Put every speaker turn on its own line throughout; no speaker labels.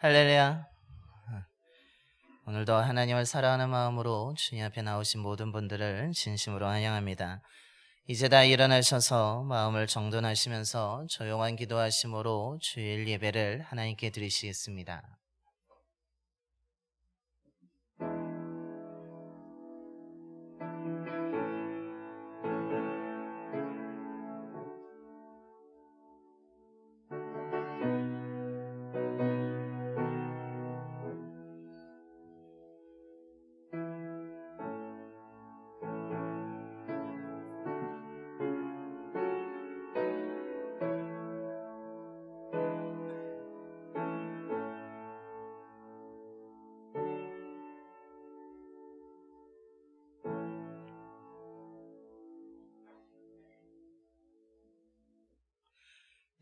할렐루야. 오늘도 하나님을 사랑하는 마음으로 주님 앞에 나오신 모든 분들을 진심으로 환영합니다. 이제 다 일어나셔서 마음을 정돈하시면서 조용한 기도하심으로 주일 예배를 하나님께 드리시겠습니다.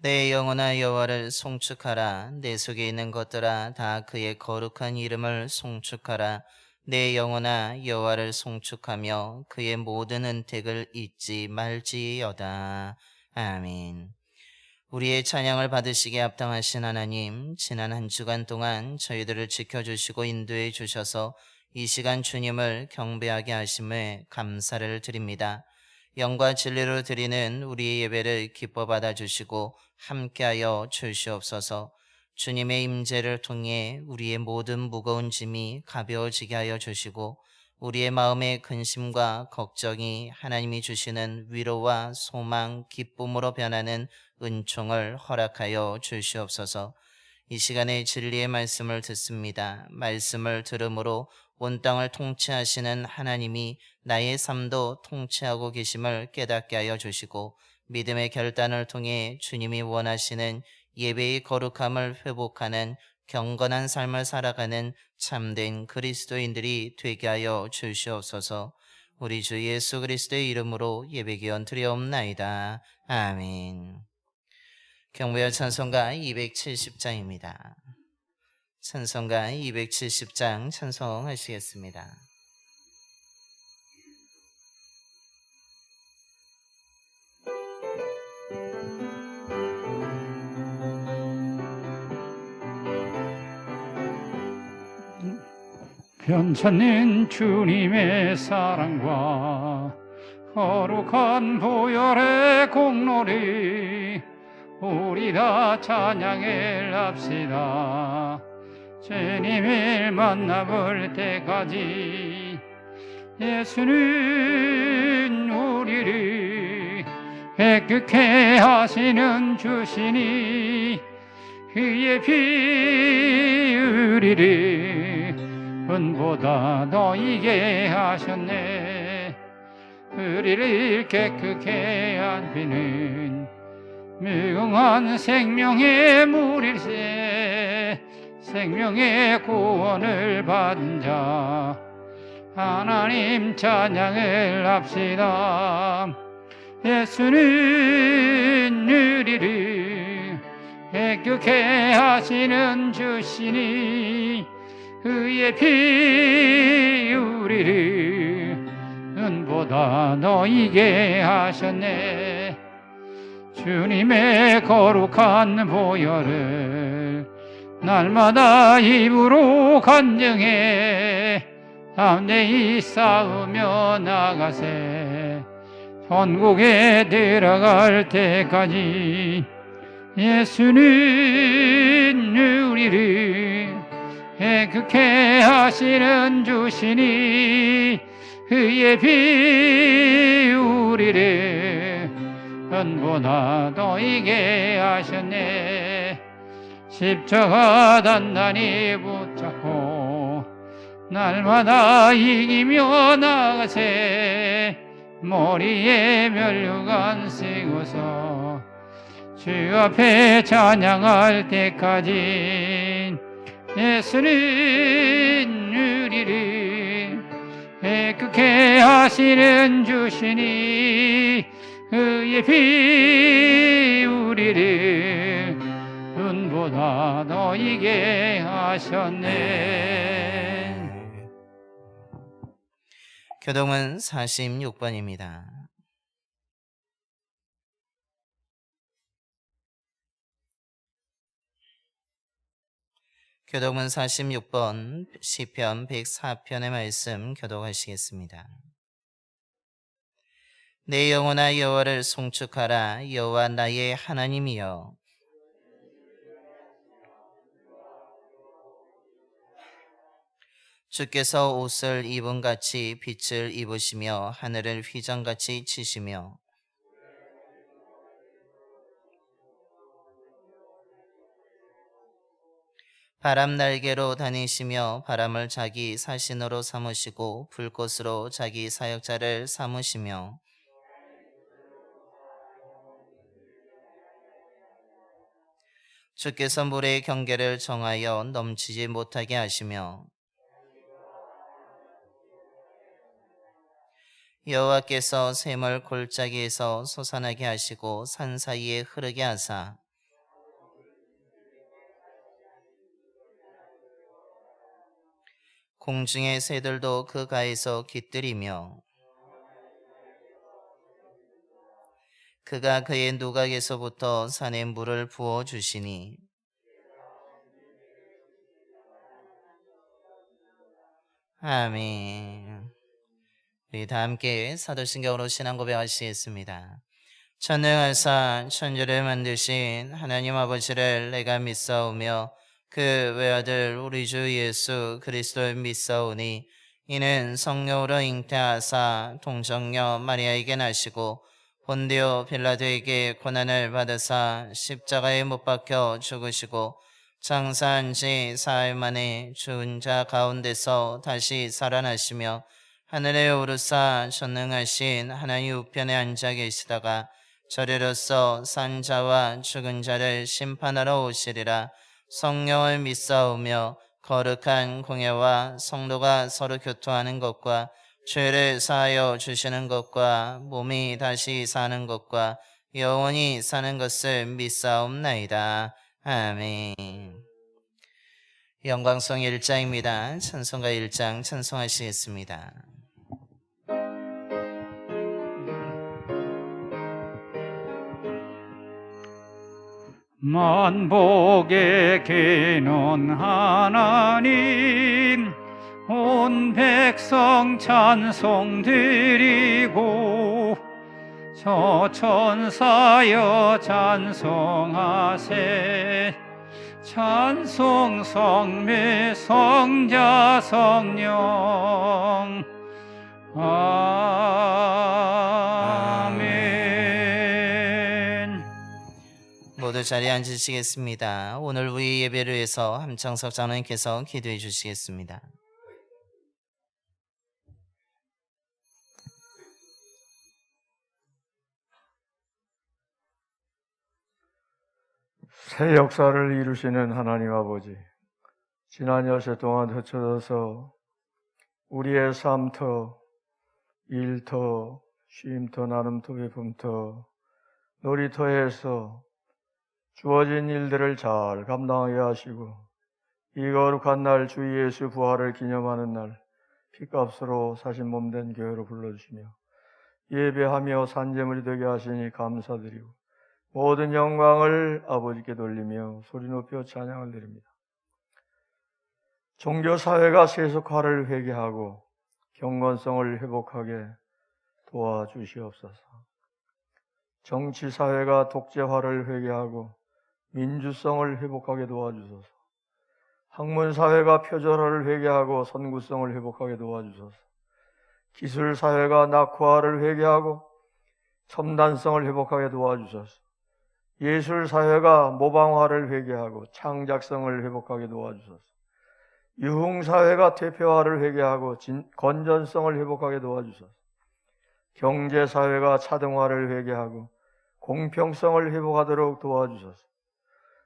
내 영혼아 여호와를 송축하라. 내 속에 있는 것들아 다 그의 거룩한 이름을 송축하라. 내 영혼아 여호와를 송축하며 그의 모든 은택을 잊지 말지어다. 아멘. 우리의 찬양을 받으시기에 합당하신 하나님, 지난 한 주간 동안 저희들을 지켜주시고 인도해 주셔서 이 시간 주님을 경배하게 하심에 감사를 드립니다. 영과 진리로 드리는 우리의 예배를 기뻐 받아주시고 함께하여 주시옵소서. 주님의 임재를 통해 우리의 모든 무거운 짐이 가벼워지게 하여 주시고 우리의 마음의 근심과 걱정이 하나님이 주시는 위로와 소망, 기쁨으로 변하는 은총을 허락하여 주시옵소서. 이 시간에 진리의 말씀을 듣습니다. 말씀을 들음으로 온 땅을 통치하시는 하나님이 나의 삶도 통치하고 계심을 깨닫게 하여 주시고 믿음의 결단을 통해 주님이 원하시는 예배의 거룩함을 회복하는 경건한 삶을 살아가는 참된 그리스도인들이 되게 하여 주시옵소서. 우리 주 예수 그리스도의 이름으로 예배기원 드리옵나이다. 아멘. 경배와 찬송가 270장입니다. 찬송가 270장 찬송하시겠습니다.
변찮는 주님의 사랑과 거룩한 보혈의 공로를 우리 다 찬양을 합시다. 주님을 만나볼 때까지 예수는 우리를 회개케 하시는 주시니 그의 피 우리를 은보다 너희게 하셨네. 우리를 깨끗게 한 피는 무궁한 생명의 물일세. 생명의 구원을 받은 자 하나님 찬양을 합시다. 예수는 우리를 깨끗게 하시는 주시니 그의 피 우리를 은보다 너희게 하셨네. 주님의 거룩한 보혈을 날마다 입으로 간증해 담대히 싸우며 나가세. 천국에 들어갈 때까지 예수는 우리를 깨끗게 하시는 주시니 그의 피 우리를 은보다 너희게 하셨네. 십자가 단단히 붙잡고 날마다 이기며 나가세. 머리에 면류관 쓰고서 주 앞에 찬양할 때까지 예수는 우리를 깨끗게 하시는 주시니 그의 피 우리를 은보다 너희게 하셨네.
교동은 46번입니다. 교독은 46번 시편 104편의 말씀 교독하시겠습니다. 내 영혼아 여호와를 송축하라. 여호와 나의 하나님이여. 주께서 옷을 입은같이 빛을 입으시며 하늘을 휘장같이 치시며 바람 날개로 다니시며 바람을 자기 사신으로 삼으시고 불꽃으로 자기 사역자를 삼으시며 주께서 물의 경계를 정하여 넘치지 못하게 하시며 여호와께서 샘을 골짜기에서 솟아나게 하시고 산 사이에 흐르게 하사 공중의 새들도 그 가에서 깃들이며 그가 그의 누각에서부터 산에 물을 부어 주시니 아멘. 우리 다 함께 사도신경으로 신앙 고백하시겠습니다. 전능하사 천지를 만드신 하나님 아버지를 내가 믿사오며 그 외아들 우리 주 예수 그리스도를 믿사오니 이는 성령으로 잉태하사 동정녀 마리아에게 나시고 본디오 빌라도에게 고난을 받으사 십자가에 못 박혀 죽으시고 장사한 지 사흘 만에 죽은 자 가운데서 다시 살아나시며 하늘에 오르사 전능하신 하나님 우편에 앉아 계시다가 저리로서 산 자와 죽은 자를 심판하러 오시리라. 성령을 믿사오며 거룩한 공예와 성도가 서로 교통하는 것과 죄를 사하여 주시는 것과 몸이 다시 사는 것과 영원히 사는 것을 믿사옵나이다. 아멘. 영광송 1장입니다. 찬송가 1장 찬송하시겠습니다.
만복의 근원 하나님 온 백성 찬송 드리고 저 천사여 찬송하세 찬송 성매 성자 성령 아멘.
모두 자리에 앉으시겠습니다. 오늘 우리 예배를 위해서 함창석 장로님께서 기도해 주시겠습니다.
새 역사를 이루시는 하나님 아버지, 지난 여세 동안 흩어져서 우리의 삶터, 일터, 쉼터, 나눔터, 베품터, 놀이터에서 주어진 일들을 잘 감당하게 하시고 이 거룩한 날 주 예수 부활을 기념하는 날 피값으로 사신 몸된 교회로 불러주시며 예배하며 산재물이 되게 하시니 감사드리고 모든 영광을 아버지께 돌리며 소리 높여 찬양을 드립니다. 종교사회가 세속화를 회개하고 경건성을 회복하게 도와주시옵소서. 정치사회가 독재화를 회개하고 민주성을 회복하게 도와주소서. 학문사회가 표절화를 회개하고 선구성을 회복하게 도와주소서. 기술사회가 낙후화를 회개하고 첨단성을 회복하게 도와주소서. 예술사회가 모방화를 회개하고 창작성을 회복하게 도와주소서. 유흥사회가 퇴폐화를 회개하고 건전성을 회복하게 도와주소서. 경제사회가 차등화를 회개하고 공평성을 회복하도록 도와주소서.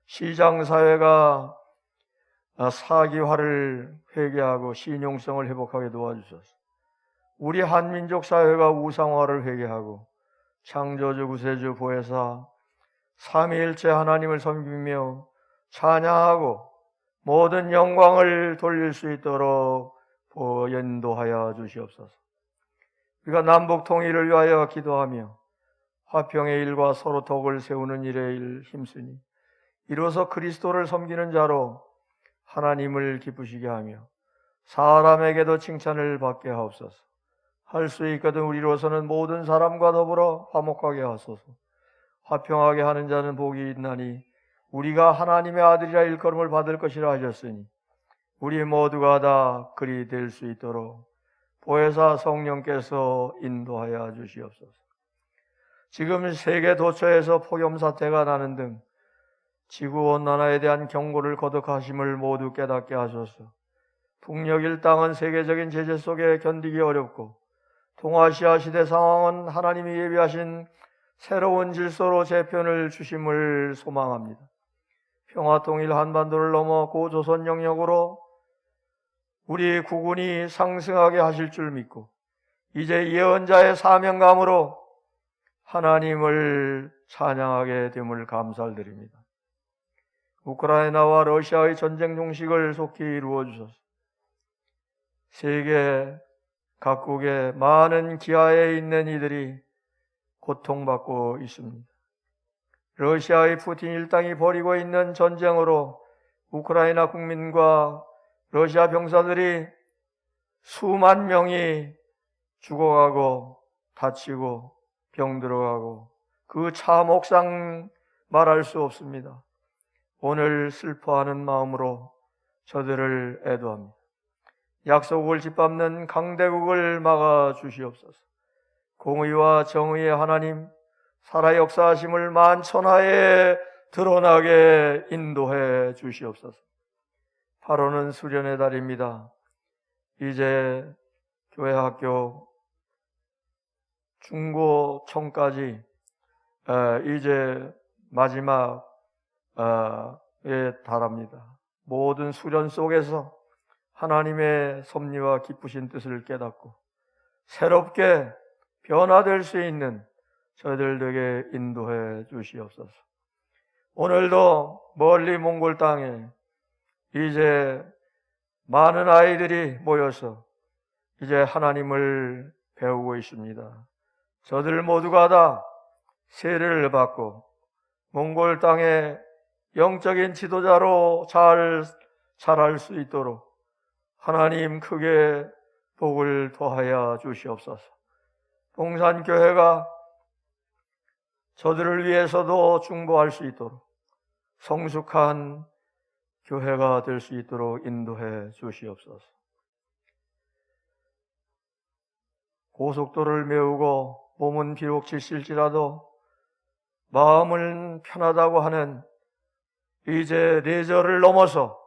시장사회가 사기화를 회개하고 신용성을 회복하게 도와주소서. 우리 한민족 사회가 우상화를 회개하고 창조주, 구세주, 보혜사 삼위일체 하나님을 섬기며 찬양하고 모든 영광을 돌릴 수 있도록 인도하여 주시옵소서. 우리가 남북 통일을 위하여 기도하며 화평의 일과 서로 덕을 세우는 일에 힘쓰니 이로써 그리스도를 섬기는 자로 하나님을 기쁘시게 하며 사람에게도 칭찬을 받게 하옵소서. 할 수 있거든 우리로서는 모든 사람과 더불어 화목하게 하소서. 화평하게 하는 자는 복이 있나니 우리가 하나님의 아들이라 일컬음을 받을 것이라 하셨으니 우리 모두가 다 그리 될 수 있도록 보혜사 성령께서 인도하여 주시옵소서. 지금 세계 도처에서 폭염 사태가 나는 등 지구온난화에 대한 경고를 거듭하심을 모두 깨닫게 하소서. 북녘일 땅은 세계적인 제재 속에 견디기 어렵고 동아시아 시대 상황은 하나님이 예비하신 새로운 질서로 재편을 주심을 소망합니다. 평화통일 한반도를 넘어 고조선 영역으로 우리 국군이 상승하게 하실 줄 믿고 이제 예언자의 사명감으로 하나님을 찬양하게 됨을 감사드립니다. 우크라이나와 러시아의 전쟁 종식을 속히 이루어 주소서. 세계 각국의 많은 기아에 있는 이들이 고통받고 있습니다. 러시아의 푸틴 일당이 벌이고 있는 전쟁으로 우크라이나 국민과 러시아 병사들이 수만 명이 죽어가고 다치고 병들어가고 그 참혹상 말할 수 없습니다. 오늘 슬퍼하는 마음으로 저들을 애도합니다. 약속을 짓밟는 강대국을 막아 주시옵소서. 공의와 정의의 하나님, 살아 역사하심을 만천하에 드러나게 인도해 주시옵소서. 8월은 수련의 달입니다. 이제 교회 학교 중고청까지 이제 마지막에 달합니다. 모든 수련 속에서 하나님의 섭리와 기쁘신 뜻을 깨닫고 새롭게 변화될 수 있는 저희들에게 인도해 주시옵소서. 오늘도 멀리 몽골 땅에 이제 많은 아이들이 모여서 이제 하나님을 배우고 있습니다. 저들 모두가 다 세례를 받고 몽골 땅에 영적인 지도자로 잘 자랄 수 있도록 하나님 크게 복을 더하여 주시옵소서. 동산교회가 저들을 위해서도 중보할 수 있도록 성숙한 교회가 될 수 있도록 인도해 주시옵소서. 고속도로를 메우고 몸은 비록 지칠지라도 마음은 편하다고 하는 이제 레저를 넘어서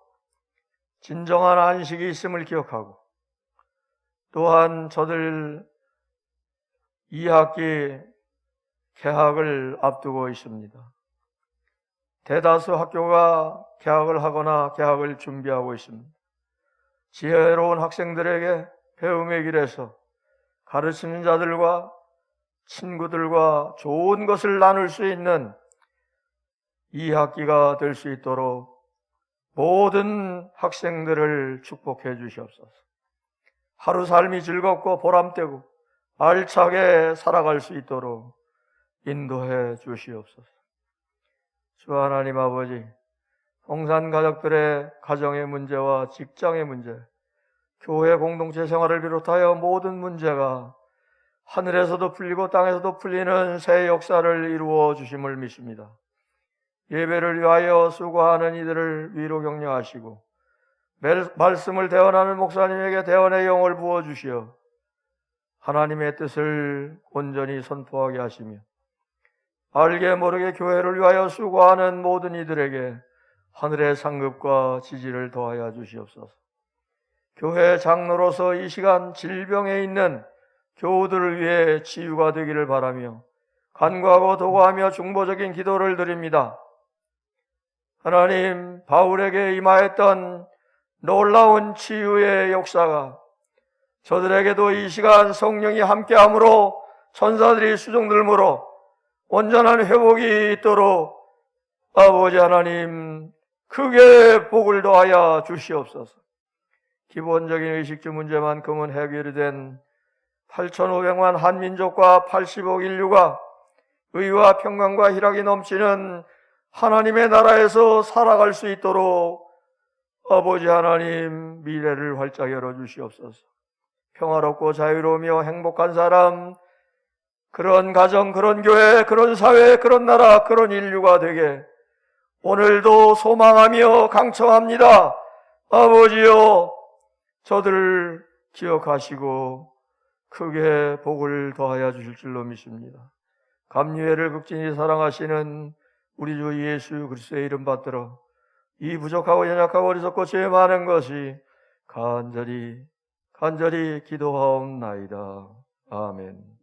진정한 안식이 있음을 기억하고 또한 저들 2학기 개학을 앞두고 있습니다. 대다수 학교가 개학을 하거나 개학을 준비하고 있습니다. 지혜로운 학생들에게 배움의 길에서 가르치는 자들과 친구들과 좋은 것을 나눌 수 있는 2학기가 될 수 있도록 모든 학생들을 축복해 주시옵소서. 하루 삶이 즐겁고 보람되고 알차게 살아갈 수 있도록 인도해 주시옵소서. 주 하나님 아버지, 동산 가족들의 가정의 문제와 직장의 문제, 교회 공동체 생활을 비롯하여 모든 문제가 하늘에서도 풀리고 땅에서도 풀리는 새 역사를 이루어 주심을 믿습니다. 예배를 위하여 수고하는 이들을 위로 격려하시고 말씀을 대언하는 목사님에게 대언의 영을 부어주시어 하나님의 뜻을 온전히 선포하게 하시며 알게 모르게 교회를 위하여 수고하는 모든 이들에게 하늘의 상급과 지지를 더하여 주시옵소서. 교회 장로로서 이 시간 질병에 있는 교우들을 위해 치유가 되기를 바라며 간구하고 도구하며 중보적인 기도를 드립니다. 하나님, 바울에게 임하였던 놀라운 치유의 역사가 저들에게도 이 시간 성령이 함께함으로 천사들이 수종들므로 온전한 회복이 있도록 아버지 하나님 크게 복을 더하여 주시옵소서. 기본적인 의식주 문제만큼은 해결이 된 8,500만 한민족과 80억 인류가 의와 평강과 희락이 넘치는 하나님의 나라에서 살아갈 수 있도록 아버지 하나님, 미래를 활짝 열어주시옵소서. 평화롭고 자유로우며 행복한 사람, 그런 가정, 그런 교회, 그런 사회, 그런 나라, 그런 인류가 되게 오늘도 소망하며 강청합니다. 아버지여, 저들을 기억하시고 크게 복을 더하여 주실 줄로 믿습니다. 감리회를 극진히 사랑하시는 우리 주 예수 그리스도의 이름 받들어 이 부족하고 연약하고 어리석고 죄 많은 것이 간절히 기도하옵나이다. 아멘.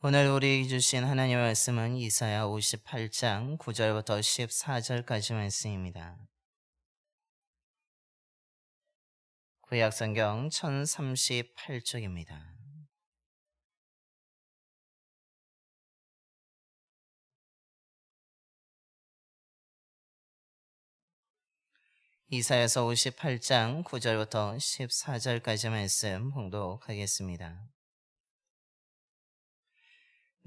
오늘 우리에게 주신 하나님의 말씀은 이사야 58장 9절부터 14절까지 말씀입니다. 구약성경 1038쪽입니다. 이사야서 58장 9절부터 14절까지 말씀 봉독하겠습니다.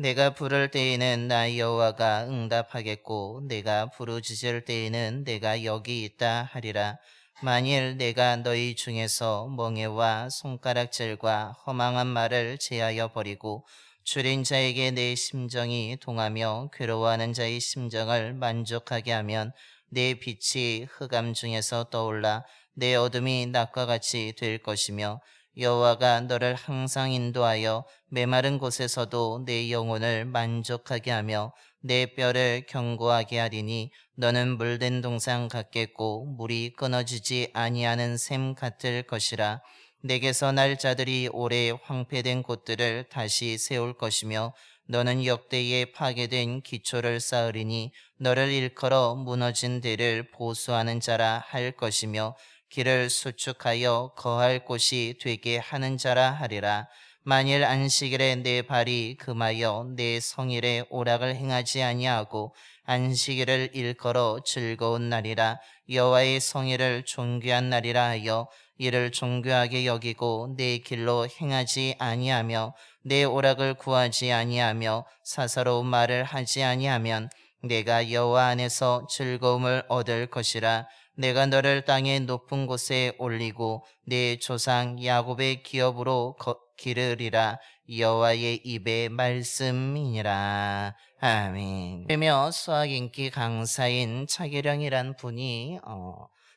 내가 부를 때에는 나 여호와가 응답하겠고 내가 부르짖을 때에는 내가 여기 있다 하리라. 만일 내가 너희 중에서 멍에와 손가락질과 허망한 말을 제하여 버리고 줄인 자에게 내 심정이 동하며 괴로워하는 자의 심정을 만족하게 하면 내 빛이 흑암 중에서 떠올라 내 어둠이 낮과 같이 될 것이며 여호와가 너를 항상 인도하여 메마른 곳에서도 내 영혼을 만족하게 하며 내 뼈를 견고하게 하리니 너는 물된 동상 같겠고 물이 끊어지지 아니하는 샘 같을 것이라. 내게서 날 자들이 오래 황폐된 곳들을 다시 세울 것이며 너는 역대에 파괴된 기초를 쌓으리니 너를 일컬어 무너진 데를 보수하는 자라 할 것이며 길을 수축하여 거할 곳이 되게 하는 자라 하리라. 만일 안식일에 내 발이 금하여 내 성일에 오락을 행하지 아니하고 안식일을 일컬어 즐거운 날이라 여호와의 성일을 존귀한 날이라 하여 이를 존귀하게 여기고 내 길로 행하지 아니하며 내 오락을 구하지 아니하며 사사로운 말을 하지 아니하면 내가 여호와 안에서 즐거움을 얻을 것이라. 내가 너를 땅의 높은 곳에 올리고 내 조상 야곱의 기업으로 기르리라. 여호와의 입의 말씀이니라. 아멘. 그러며 수학 인기 강사인 차계령이란 분이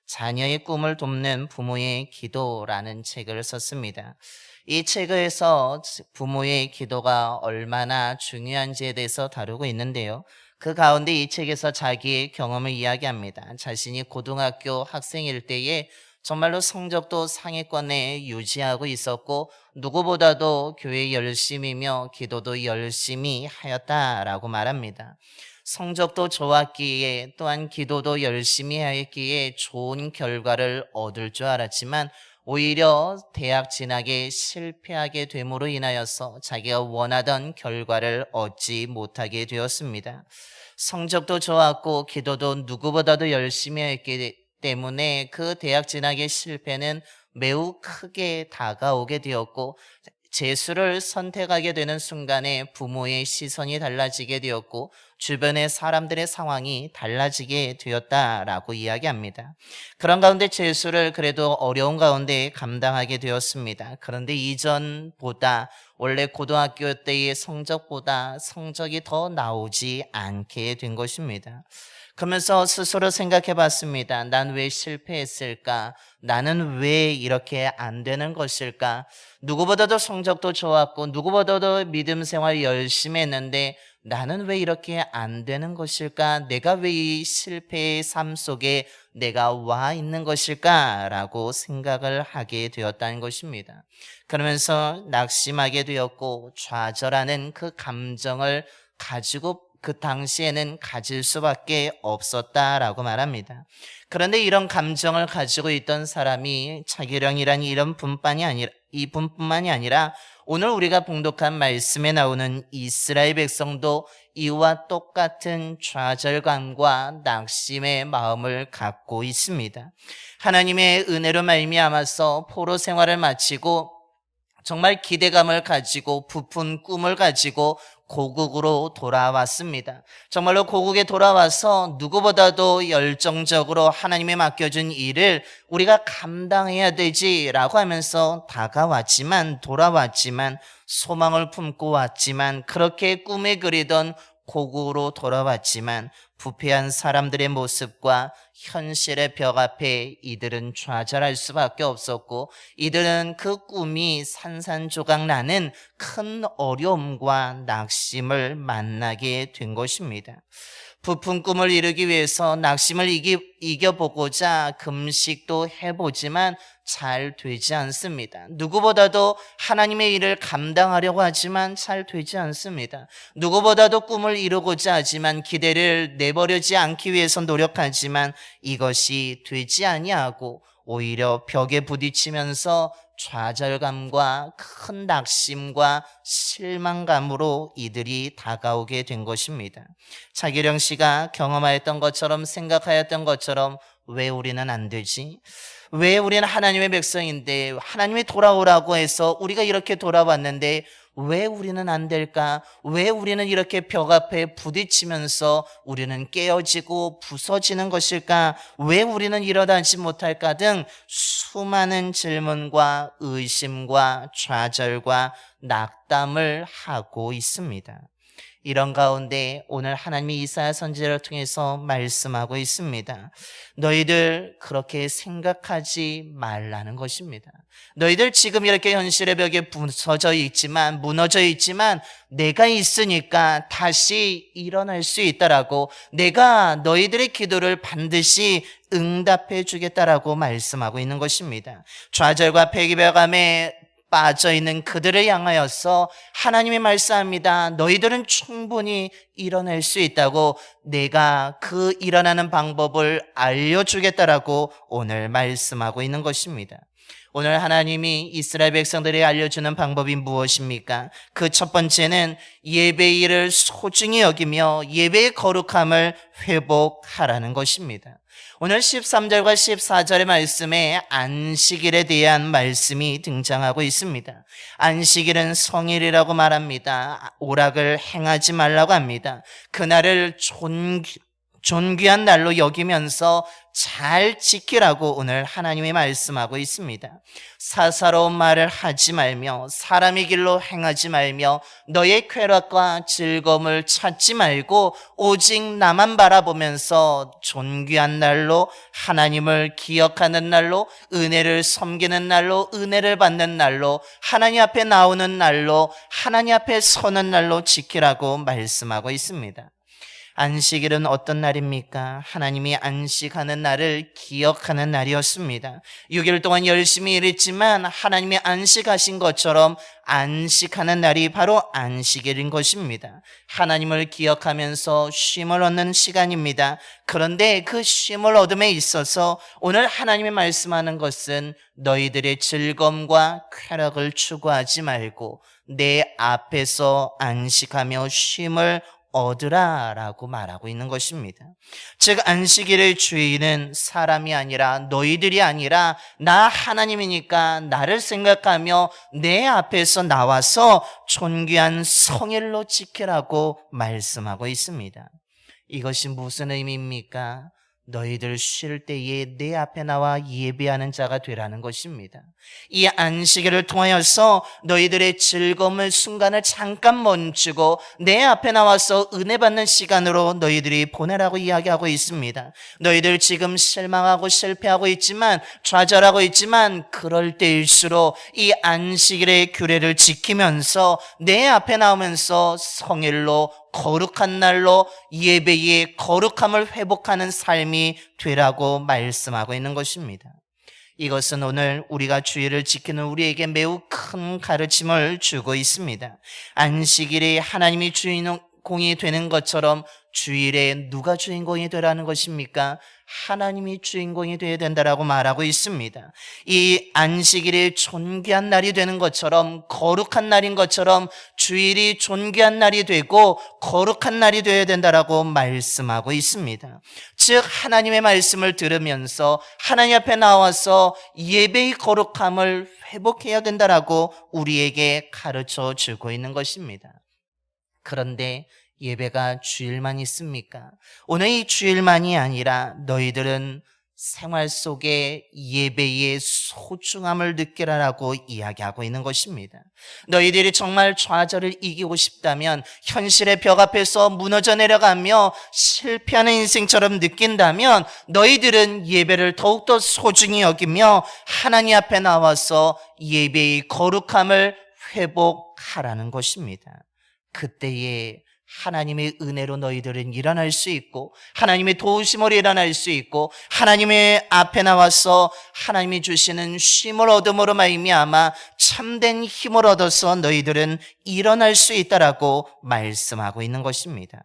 자녀의 꿈을 돕는 부모의 기도라는 책을 썼습니다. 이 책에서 부모의 기도가 얼마나 중요한지에 대해서 다루고 있는데요. 그 가운데 이 책에서 자기의 경험을 이야기합니다. 자신이 고등학교 학생일 때에 정말로 성적도 상위권에 유지하고 있었고 누구보다도 교회 열심이며 기도도 열심히 하였다라고 말합니다. 성적도 좋았기에 또한 기도도 열심히 하였기에 좋은 결과를 얻을 줄 알았지만 오히려 대학 진학에 실패하게 됨으로 인하여서 자기가 원하던 결과를 얻지 못하게 되었습니다. 성적도 좋았고 기도도 누구보다도 열심히 했기 때문에 그 대학 진학의 실패는 매우 크게 다가오게 되었고 재수를 선택하게 되는 순간에 부모의 시선이 달라지게 되었고 주변의 사람들의 상황이 달라지게 되었다라고 이야기합니다. 그런 가운데 재수를 그래도 어려운 가운데 감당하게 되었습니다. 그런데 이전보다 원래 고등학교 때의 성적보다 성적이 더 나오지 않게 된 것입니다. 그러면서 스스로 생각해 봤습니다. 난 왜 실패했을까? 나는 왜 이렇게 안 되는 것일까? 누구보다도 성적도 좋았고 누구보다도 믿음 생활 열심히 했는데 나는 왜 이렇게 안 되는 것일까? 내가 왜 이 실패의 삶 속에 내가 와 있는 것일까? 라고 생각을 하게 되었다는 것입니다. 그러면서 낙심하게 되었고 좌절하는 그 감정을 가지고 그 당시에는 가질 수밖에 없었다라고 말합니다. 그런데 이런 감정을 가지고 있던 사람이 차기령이란 이 분뿐만이 아니라 오늘 우리가 봉독한 말씀에 나오는 이스라엘 백성도 이와 똑같은 좌절감과 낙심의 마음을 갖고 있습니다. 하나님의 은혜로 말미암아서 포로 생활을 마치고 정말 기대감을 가지고 부푼 꿈을 가지고 고국으로 돌아왔습니다. 정말로 고국에 돌아와서 누구보다도 열정적으로 하나님이 맡겨준 일을 우리가 감당해야 되지라고 하면서 돌아왔지만 소망을 품고 왔지만 그렇게 꿈에 그리던 고국으로 돌아왔지만 부패한 사람들의 모습과 현실의 벽 앞에 이들은 좌절할 수밖에 없었고 이들은 그 꿈이 산산조각 나는 큰 어려움과 낙심을 만나게 된 것입니다. 부푼 꿈을 이루기 위해서 낙심을 이겨보고자 금식도 해보지만 잘 되지 않습니다. 누구보다도 하나님의 일을 감당하려고 하지만 잘 되지 않습니다. 누구보다도 꿈을 이루고자 하지만 기대를 내버리지 않기 위해서 노력하지만 이것이 되지 아니하고 오히려 벽에 부딪히면서 좌절감과 큰 낙심과 실망감으로 이들이 다가오게 된 것입니다. 차기령 씨가 경험하였던 것처럼 생각하였던 것처럼 왜 우리는 안 되지? 왜 우리는 하나님의 백성인데 하나님이 돌아오라고 해서 우리가 이렇게 돌아왔는데 왜 우리는 안 될까? 왜 우리는 이렇게 벽 앞에 부딪히면서 우리는 깨어지고 부서지는 것일까? 왜 우리는 일어나지 못할까? 등 수많은 질문과 의심과 좌절과 낙담을 하고 있습니다. 이런 가운데 오늘 하나님이 이사야 선지자를 통해서 말씀하고 있습니다. 너희들 그렇게 생각하지 말라는 것입니다. 너희들 지금 이렇게 현실의 벽에 무너져 있지만 내가 있으니까 다시 일어날 수 있다라고, 내가 너희들의 기도를 반드시 응답해 주겠다라고 말씀하고 있는 것입니다. 좌절과 패기백함에 빠져있는 그들을 향하여서 하나님이 말씀합니다. 너희들은 충분히 일어날 수 있다고, 내가 그 일어나는 방법을 알려주겠다라고 오늘 말씀하고 있는 것입니다. 오늘 하나님이 이스라엘 백성들에게 알려주는 방법이 무엇입니까? 그 첫 번째는 예배일을 소중히 여기며 예배의 거룩함을 회복하라는 것입니다. 오늘 13절과 14절의 말씀에 안식일에 대한 말씀이 등장하고 있습니다. 안식일은 성일이라고 말합니다. 오락을 행하지 말라고 합니다. 그날을 존귀한 날로 여기면서 잘 지키라고 오늘 하나님이 말씀하고 있습니다. 사사로운 말을 하지 말며 사람의 길로 행하지 말며 너의 쾌락과 즐거움을 찾지 말고 오직 나만 바라보면서 존귀한 날로, 하나님을 기억하는 날로, 은혜를 섬기는 날로, 은혜를 받는 날로, 하나님 앞에 나오는 날로, 하나님 앞에 서는 날로 지키라고 말씀하고 있습니다. 안식일은 어떤 날입니까? 하나님이 안식하는 날을 기억하는 날이었습니다. 6일 동안 열심히 일했지만 하나님이 안식하신 것처럼 안식하는 날이 바로 안식일인 것입니다. 하나님을 기억하면서 쉼을 얻는 시간입니다. 그런데 그 쉼을 얻음에 있어서 오늘 하나님이 말씀하는 것은 너희들의 즐거움과 쾌락을 추구하지 말고 내 앞에서 안식하며 쉼을 얻으라라고 말하고 있는 것입니다. 즉 안식일의 주인은 사람이 아니라, 너희들이 아니라 나 하나님이니까 나를 생각하며 내 앞에서 나와서 존귀한 성일로 지키라고 말씀하고 있습니다. 이것이 무슨 의미입니까? 너희들 쉴 때에 내 앞에 나와 예배하는 자가 되라는 것입니다. 이 안식일을 통하여서 너희들의 즐거움을 순간을 잠깐 멈추고 내 앞에 나와서 은혜 받는 시간으로 너희들이 보내라고 이야기하고 있습니다. 너희들 지금 실망하고 실패하고 있지만, 좌절하고 있지만 그럴 때일수록 이 안식일의 규례를 지키면서 내 앞에 나오면서 성일로 거룩한 날로 예배의 거룩함을 회복하는 삶이 되라고 말씀하고 있는 것입니다. 이것은 오늘 우리가 주일을 지키는 우리에게 매우 큰 가르침을 주고 있습니다. 안식일에 하나님이 주인공이 되는 것처럼 주일에 누가 주인공이 되라는 것입니까? 하나님이 주인공이 되어야 된다라고 말하고 있습니다. 이 안식일이 존귀한 날이 되는 것처럼, 거룩한 날인 것처럼 주일이 존귀한 날이 되고 거룩한 날이 되어야 된다라고 말씀하고 있습니다. 즉 하나님의 말씀을 들으면서 하나님 앞에 나와서 예배의 거룩함을 회복해야 된다라고 우리에게 가르쳐 주고 있는 것입니다. 그런데 예배가 주일만 있습니까? 오늘 이 주일만이 아니라 너희들은 생활 속에 예배의 소중함을 느끼라라고 이야기하고 있는 것입니다. 너희들이 정말 좌절을 이기고 싶다면, 현실의 벽 앞에서 무너져 내려가며 실패하는 인생처럼 느낀다면 너희들은 예배를 더욱더 소중히 여기며 하나님 앞에 나와서 예배의 거룩함을 회복하라는 것입니다. 그때에 하나님의 은혜로 너희들은 일어날 수 있고, 하나님의 도우심으로 일어날 수 있고, 하나님의 앞에 나와서 하나님이 주시는 쉼을 얻음으로 말미암아 참된 힘을 얻어서 너희들은 일어날 수 있다라고 말씀하고 있는 것입니다.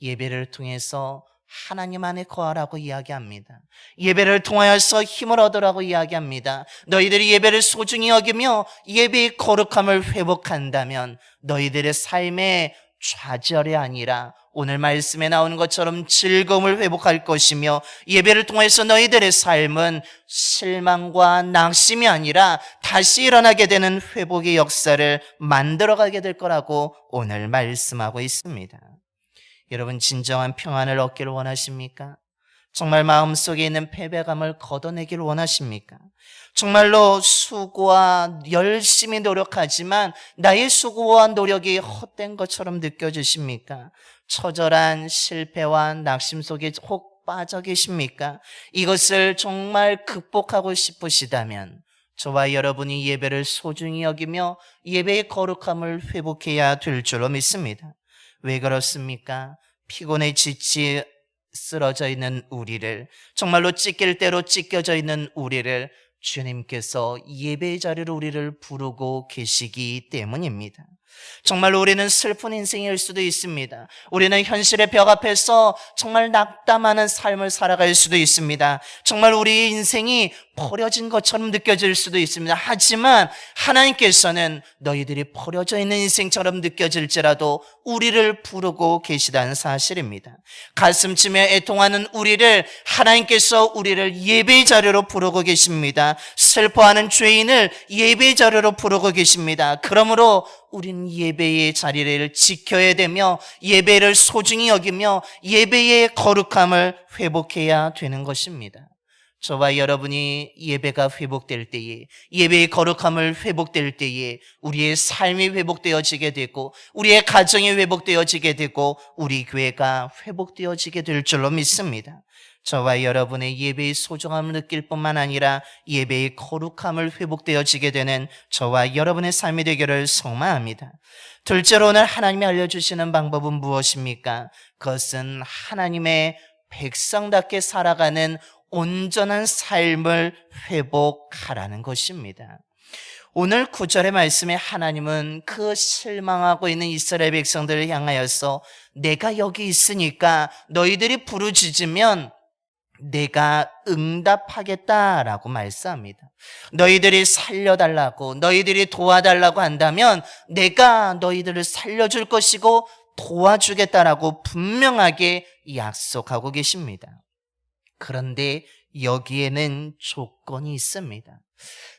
예배를 통해서 하나님 안에 거하라고 이야기합니다. 예배를 통하여서 힘을 얻으라고 이야기합니다. 너희들이 예배를 소중히 여기며 예배의 거룩함을 회복한다면 너희들의 삶에 좌절이 아니라 오늘 말씀에 나오는 것처럼 즐거움을 회복할 것이며, 예배를 통해서 너희들의 삶은 실망과 낙심이 아니라 다시 일어나게 되는 회복의 역사를 만들어가게 될 거라고 오늘 말씀하고 있습니다. 여러분, 진정한 평안을 얻기를 원하십니까? 정말 마음속에 있는 패배감을 걷어내기를 원하십니까? 정말로 수고와 열심히 노력하지만 나의 수고와 노력이 헛된 것처럼 느껴지십니까? 처절한 실패와 낙심 속에 혹 빠져 계십니까? 이것을 정말 극복하고 싶으시다면 저와 여러분이 예배를 소중히 여기며 예배의 거룩함을 회복해야 될 줄로 믿습니다. 왜 그렇습니까? 피곤에 지치 쓰러져 있는 우리를, 정말로 찢길 대로 찢겨져 있는 우리를 주님께서 예배의 자리로 우리를 부르고 계시기 때문입니다. 정말로 우리는 슬픈 인생일 수도 있습니다. 우리는 현실의 벽 앞에서 정말 낙담하는 삶을 살아갈 수도 있습니다. 정말 우리의 인생이 버려진 것처럼 느껴질 수도 있습니다. 하지만 하나님께서는 너희들이 버려져 있는 인생처럼 느껴질지라도 우리를 부르고 계시다는 사실입니다. 가슴쯤에 애통하는 우리를 하나님께서 우리를 예배의 자리로 부르고 계십니다. 슬퍼하는 죄인을 예배의 자리로 부르고 계십니다. 그러므로 우리는 예배의 자리를 지켜야 되며 예배를 소중히 여기며 예배의 거룩함을 회복해야 되는 것입니다. 저와 여러분이 예배가 회복될 때에, 예배의 거룩함을 회복될 때에 우리의 삶이 회복되어지게 되고, 우리의 가정이 회복되어지게 되고, 우리 교회가 회복되어지게 될 줄로 믿습니다. 저와 여러분의 예배의 소중함을 느낄 뿐만 아니라 예배의 거룩함을 회복되어지게 되는 저와 여러분의 삶이 되기를 소망합니다. 둘째로 오늘 하나님이 알려주시는 방법은 무엇입니까? 그것은 하나님의 백성답게 살아가는 온전한 삶을 회복하라는 것입니다. 오늘 9절의 말씀에 하나님은 그 실망하고 있는 이스라엘 백성들을 향하여서 내가 여기 있으니까 너희들이 부르짖으면 내가 응답하겠다라고 말씀합니다. 너희들이 살려달라고, 너희들이 도와달라고 한다면 내가 너희들을 살려줄 것이고 도와주겠다라고 분명하게 약속하고 계십니다. 그런데 여기에는 조건이 있습니다.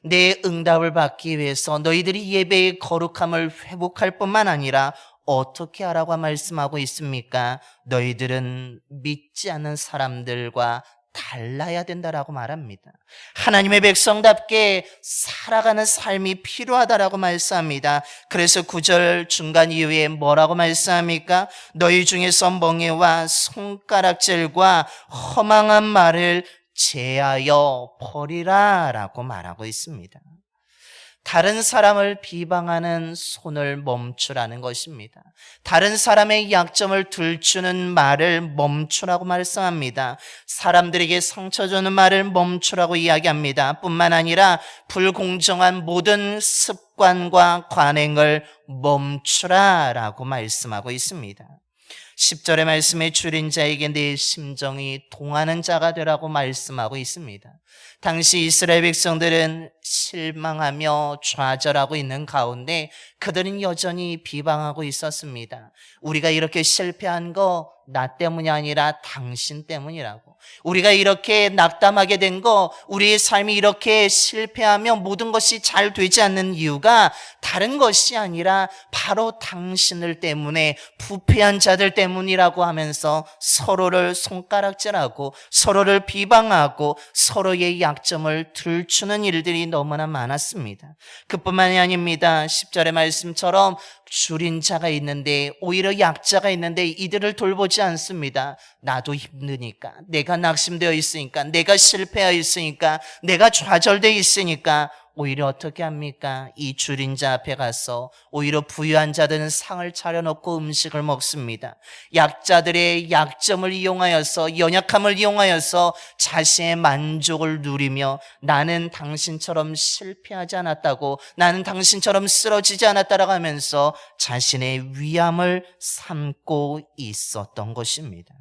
내 응답을 받기 위해서 너희들이 예배의 거룩함을 회복할 뿐만 아니라 어떻게 하라고 말씀하고 있습니까? 너희들은 믿지 않는 사람들과 달라야 된다라고 말합니다. 하나님의 백성답게 살아가는 삶이 필요하다라고 말씀합니다. 그래서 9절 중간 이후에 뭐라고 말씀합니까? 너희 중에서 멍에와 손가락질과 허망한 말을 제하여 버리라 라고 말하고 있습니다. 다른 사람을 비방하는 손을 멈추라는 것입니다. 다른 사람의 약점을 들추는 말을 멈추라고 말씀합니다. 사람들에게 상처 주는 말을 멈추라고 이야기합니다. 뿐만 아니라 불공정한 모든 습관과 관행을 멈추라라고 말씀하고 있습니다. 10절의 말씀에 줄인 자에게 내 심정이 동하는 자가 되라고 말씀하고 있습니다. 당시 이스라엘 백성들은 실망하며 좌절하고 있는 가운데 그들은 여전히 비방하고 있었습니다. 우리가 이렇게 실패한 거 나 때문이 아니라 당신 때문이라고. 우리가 이렇게 낙담하게 된 거, 우리의 삶이 이렇게 실패하며 모든 것이 잘 되지 않는 이유가 다른 것이 아니라 바로 당신들 때문에, 부패한 자들 때문이라고 하면서 서로를 손가락질하고 서로를 비방하고 서로의 약점을 들추는 일들이 너무나 많았습니다. 그뿐만이 아닙니다. 10절의 말씀처럼 줄인 자가 있는데, 오히려 약자가 있는데 이들을 돌보지 않습니다. 나도 힘드니까, 내가 낙심되어 있으니까, 내가 실패하여 있으니까, 내가 좌절되어 있으니까 오히려 어떻게 합니까? 이 줄인 자 앞에 가서 오히려 부유한 자들은 상을 차려놓고 음식을 먹습니다. 약자들의 약점을 이용하여서, 연약함을 이용하여서 자신의 만족을 누리며 나는 당신처럼 실패하지 않았다고, 나는 당신처럼 쓰러지지 않았다라고 하면서 자신의 위암을 삼고 있었던 것입니다.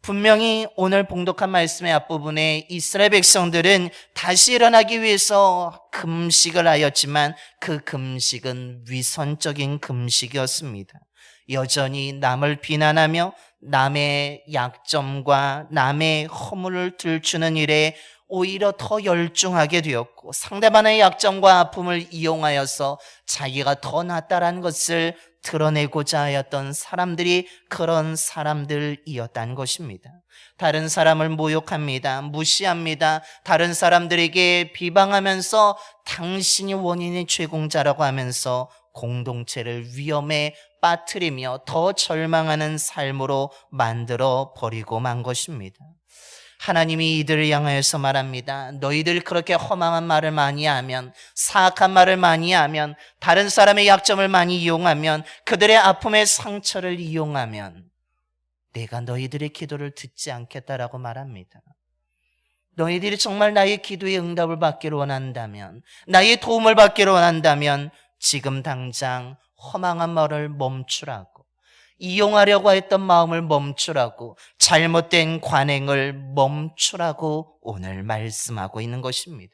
분명히 오늘 봉독한 말씀의 앞부분에 이스라엘 백성들은 다시 일어나기 위해서 금식을 하였지만 그 금식은 위선적인 금식이었습니다. 여전히 남을 비난하며 남의 약점과 남의 허물을 들추는 일에 오히려 더 열중하게 되었고, 상대방의 약점과 아픔을 이용하여서 자기가 더 낫다라는 것을 드러내고자 하였던 사람들이 그런 사람들이었다는 것입니다. 다른 사람을 모욕합니다. 무시합니다. 다른 사람들에게 비방하면서 당신이 원인의 제공자라고 하면서 공동체를 위험에 빠뜨리며 더 절망하는 삶으로 만들어 버리고 만 것입니다. 하나님이 이들을 향하여서 말합니다. 너희들 그렇게 허망한 말을 많이 하면, 사악한 말을 많이 하면, 다른 사람의 약점을 많이 이용하면, 그들의 아픔의 상처를 이용하면 내가 너희들의 기도를 듣지 않겠다라고 말합니다. 너희들이 정말 나의 기도의 응답을 받기를 원한다면, 나의 도움을 받기를 원한다면 지금 당장 허망한 말을 멈추라고, 이용하려고 했던 마음을 멈추라고, 잘못된 관행을 멈추라고 오늘 말씀하고 있는 것입니다.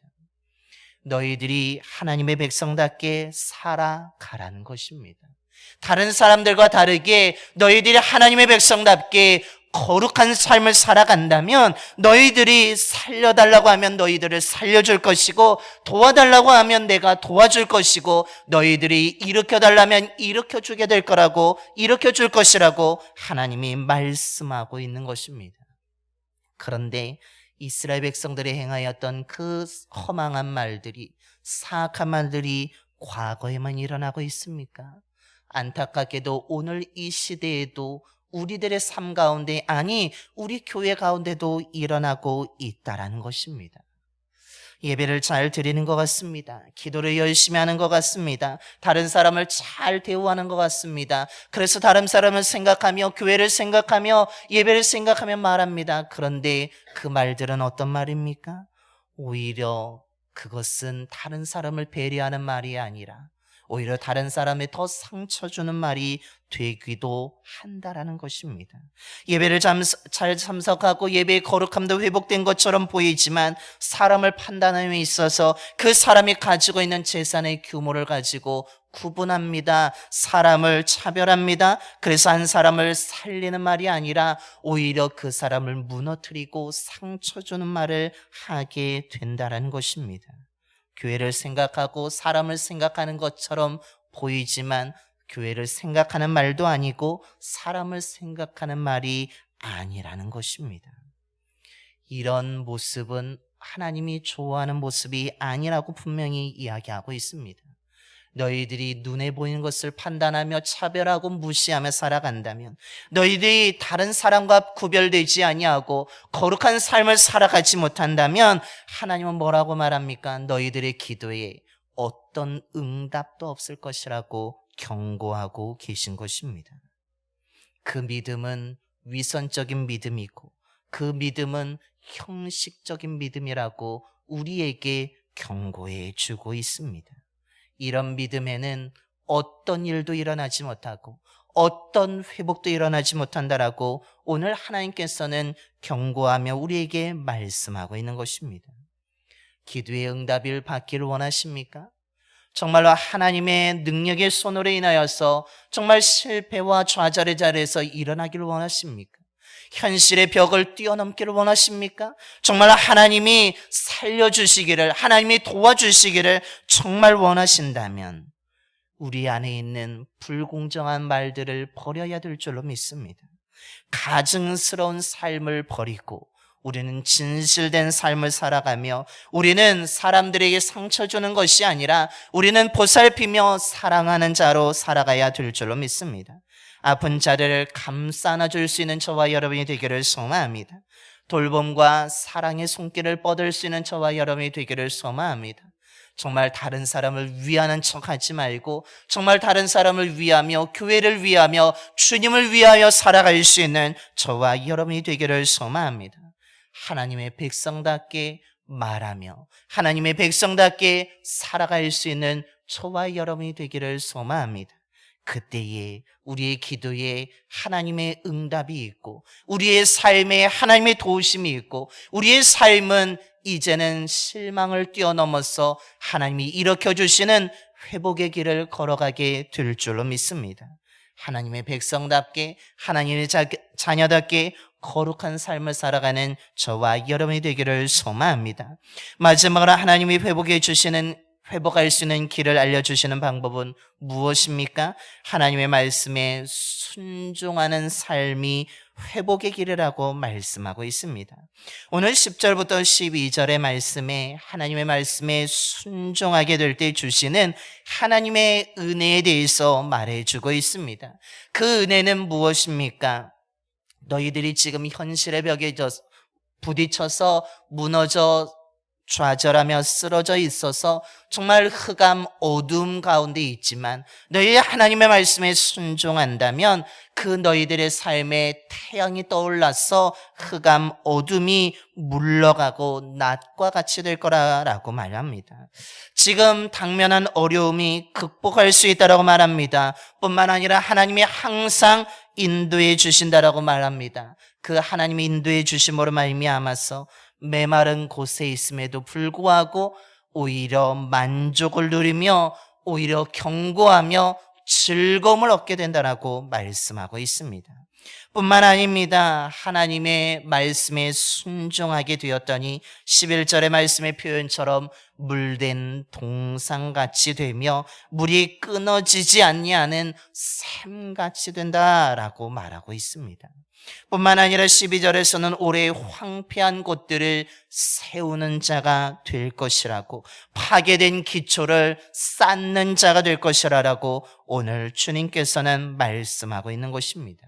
너희들이 하나님의 백성답게 살아가라는 것입니다. 다른 사람들과 다르게 너희들이 하나님의 백성답게 거룩한 삶을 살아간다면, 너희들이 살려달라고 하면 너희들을 살려줄 것이고, 도와달라고 하면 내가 도와줄 것이고, 너희들이 일으켜달라면 일으켜주게 될 거라고, 일으켜줄 것이라고 하나님이 말씀하고 있는 것입니다. 그런데 이스라엘 백성들이 행하였던 그 허망한 말들이, 사악한 말들이 과거에만 일어나고 있습니까? 안타깝게도 오늘 이 시대에도 우리들의 삶 가운데, 아니 우리 교회 가운데도 일어나고 있다라는 것입니다. 예배를 잘 드리는 것 같습니다. 기도를 열심히 하는 것 같습니다. 다른 사람을 잘 대우하는 것 같습니다. 그래서 다른 사람을 생각하며, 교회를 생각하며, 예배를 생각하며 말합니다. 그런데 그 말들은 어떤 말입니까? 오히려 그것은 다른 사람을 배려하는 말이 아니라 오히려 다른 사람에 더 상처 주는 말이 되기도 한다라는 것입니다. 예배를 잘 참석하고 예배의 거룩함도 회복된 것처럼 보이지만, 사람을 판단함에 있어서 그 사람이 가지고 있는 재산의 규모를 가지고 구분합니다. 사람을 차별합니다. 그래서 한 사람을 살리는 말이 아니라 오히려 그 사람을 무너뜨리고 상처 주는 말을 하게 된다라는 것입니다. 교회를 생각하고 사람을 생각하는 것처럼 보이지만 교회를 생각하는 말도 아니고 사람을 생각하는 말이 아니라는 것입니다. 이런 모습은 하나님이 좋아하는 모습이 아니라고 분명히 이야기하고 있습니다. 너희들이 눈에 보이는 것을 판단하며 차별하고 무시하며 살아간다면, 너희들이 다른 사람과 구별되지 아니하고 거룩한 삶을 살아가지 못한다면 하나님은 뭐라고 말합니까? 너희들의 기도에 어떤 응답도 없을 것이라고 경고하고 계신 것입니다. 그 믿음은 위선적인 믿음이고 그 믿음은 형식적인 믿음이라고 우리에게 경고해 주고 있습니다. 이런 믿음에는 어떤 일도 일어나지 못하고 어떤 회복도 일어나지 못한다라고 오늘 하나님께서는 경고하며 우리에게 말씀하고 있는 것입니다. 기도의 응답을 받기를 원하십니까? 정말로 하나님의 능력의 손으로 인하여서 정말 실패와 좌절의 자리에서 일어나기를 원하십니까? 현실의 벽을 뛰어넘기를 원하십니까? 정말 하나님이 살려주시기를, 하나님이 도와주시기를 정말 원하신다면 우리 안에 있는 불공정한 말들을 버려야 될 줄로 믿습니다. 가증스러운 삶을 버리고 우리는 진실된 삶을 살아가며 우리는 사람들에게 상처 주는 것이 아니라 우리는 보살피며 사랑하는 자로 살아가야 될 줄로 믿습니다. 아픈 자들을 감싸 안아줄 수 있는 저와 여러분이 되기를 소망합니다. 돌봄과 사랑의 손길을 뻗을 수 있는 저와 여러분이 되기를 소망합니다. 정말 다른 사람을 위하는 척하지 말고 정말 다른 사람을 위하며 교회를 위하며 주님을 위하여 살아갈 수 있는 저와 여러분이 되기를 소망합니다. 하나님의 백성답게 말하며 하나님의 백성답게 살아갈 수 있는 저와 여러분이 되기를 소망합니다. 그때에 우리의 기도에 하나님의 응답이 있고 우리의 삶에 하나님의 도우심이 있고 우리의 삶은 이제는 실망을 뛰어넘어서 하나님이 일으켜주시는 회복의 길을 걸어가게 될 줄로 믿습니다. 하나님의 백성답게 하나님의 자녀답게 거룩한 삶을 살아가는 저와 여러분이 되기를 소망합니다. 마지막으로 하나님이 회복할 수 있는 길을 알려주시는 방법은 무엇입니까? 하나님의 말씀에 순종하는 삶이 회복의 길이라고 말씀하고 있습니다. 오늘 10절부터 12절의 말씀에 하나님의 말씀에 순종하게 될 때 주시는 하나님의 은혜에 대해서 말해주고 있습니다. 그 은혜는 무엇입니까? 너희들이 지금 현실의 벽에 부딪혀서 무너져 좌절하며 쓰러져 있어서 정말 흑암 어두움 가운데 있지만 너희 하나님의 말씀에 순종한다면 그 너희들의 삶에 태양이 떠올라서 흑암 어둠이 물러가고 낮과 같이 될 거라고 말합니다. 지금 당면한 어려움이 극복할 수 있다라고 말합니다. 뿐만 아니라 하나님이 항상 인도해 주신다라고 말합니다. 그 하나님이 인도해 주심으로 말미암아서 메마른 곳에 있음에도 불구하고 오히려 만족을 누리며 오히려 경고하며 즐거움을 얻게 된다라고 말씀하고 있습니다. 뿐만 아닙니다. 하나님의 말씀에 순종하게 되었더니 11절의 말씀의 표현처럼 물된 동상같이 되며 물이 끊어지지 아니하는 샘같이 된다라고 말하고 있습니다. 뿐만 아니라 12절에서는 오래 황폐한 곳들을 세우는 자가 될 것이라고, 파괴된 기초를 쌓는 자가 될 것이라고 오늘 주님께서는 말씀하고 있는 것입니다.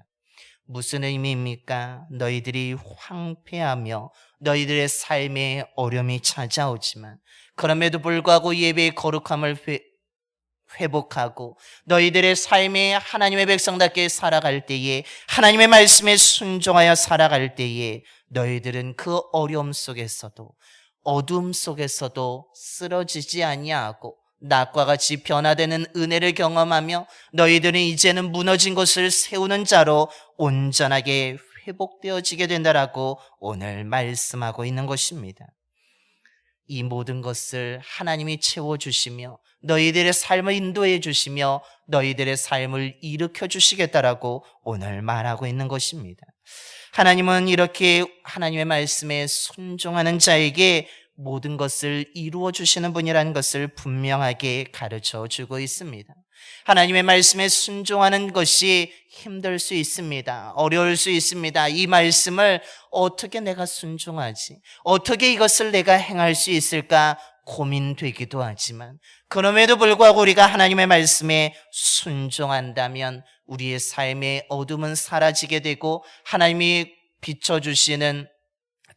무슨 의미입니까? 너희들이 황폐하며 너희들의 삶에 어려움이 찾아오지만 그럼에도 불구하고 예배의 거룩함을 회복하고 너희들의 삶에 하나님의 백성답게 살아갈 때에, 하나님의 말씀에 순종하여 살아갈 때에 너희들은 그 어려움 속에서도 어둠 속에서도 쓰러지지 아니하고 낮과 같이 변화되는 은혜를 경험하며 너희들은 이제는 무너진 것을 세우는 자로 온전하게 회복되어지게 된다라고 오늘 말씀하고 있는 것입니다. 이 모든 것을 하나님이 채워주시며 너희들의 삶을 인도해 주시며 너희들의 삶을 일으켜 주시겠다라고 오늘 말하고 있는 것입니다. 하나님은 이렇게 하나님의 말씀에 순종하는 자에게 모든 것을 이루어 주시는 분이라는 것을 분명하게 가르쳐 주고 있습니다. 하나님의 말씀에 순종하는 것이 힘들 수 있습니다. 어려울 수 있습니다. 이 말씀을 어떻게 내가 순종하지? 어떻게 이것을 내가 행할 수 있을까? 고민되기도 하지만 그럼에도 불구하고 우리가 하나님의 말씀에 순종한다면 우리의 삶의 어둠은 사라지게 되고 하나님이 비춰주시는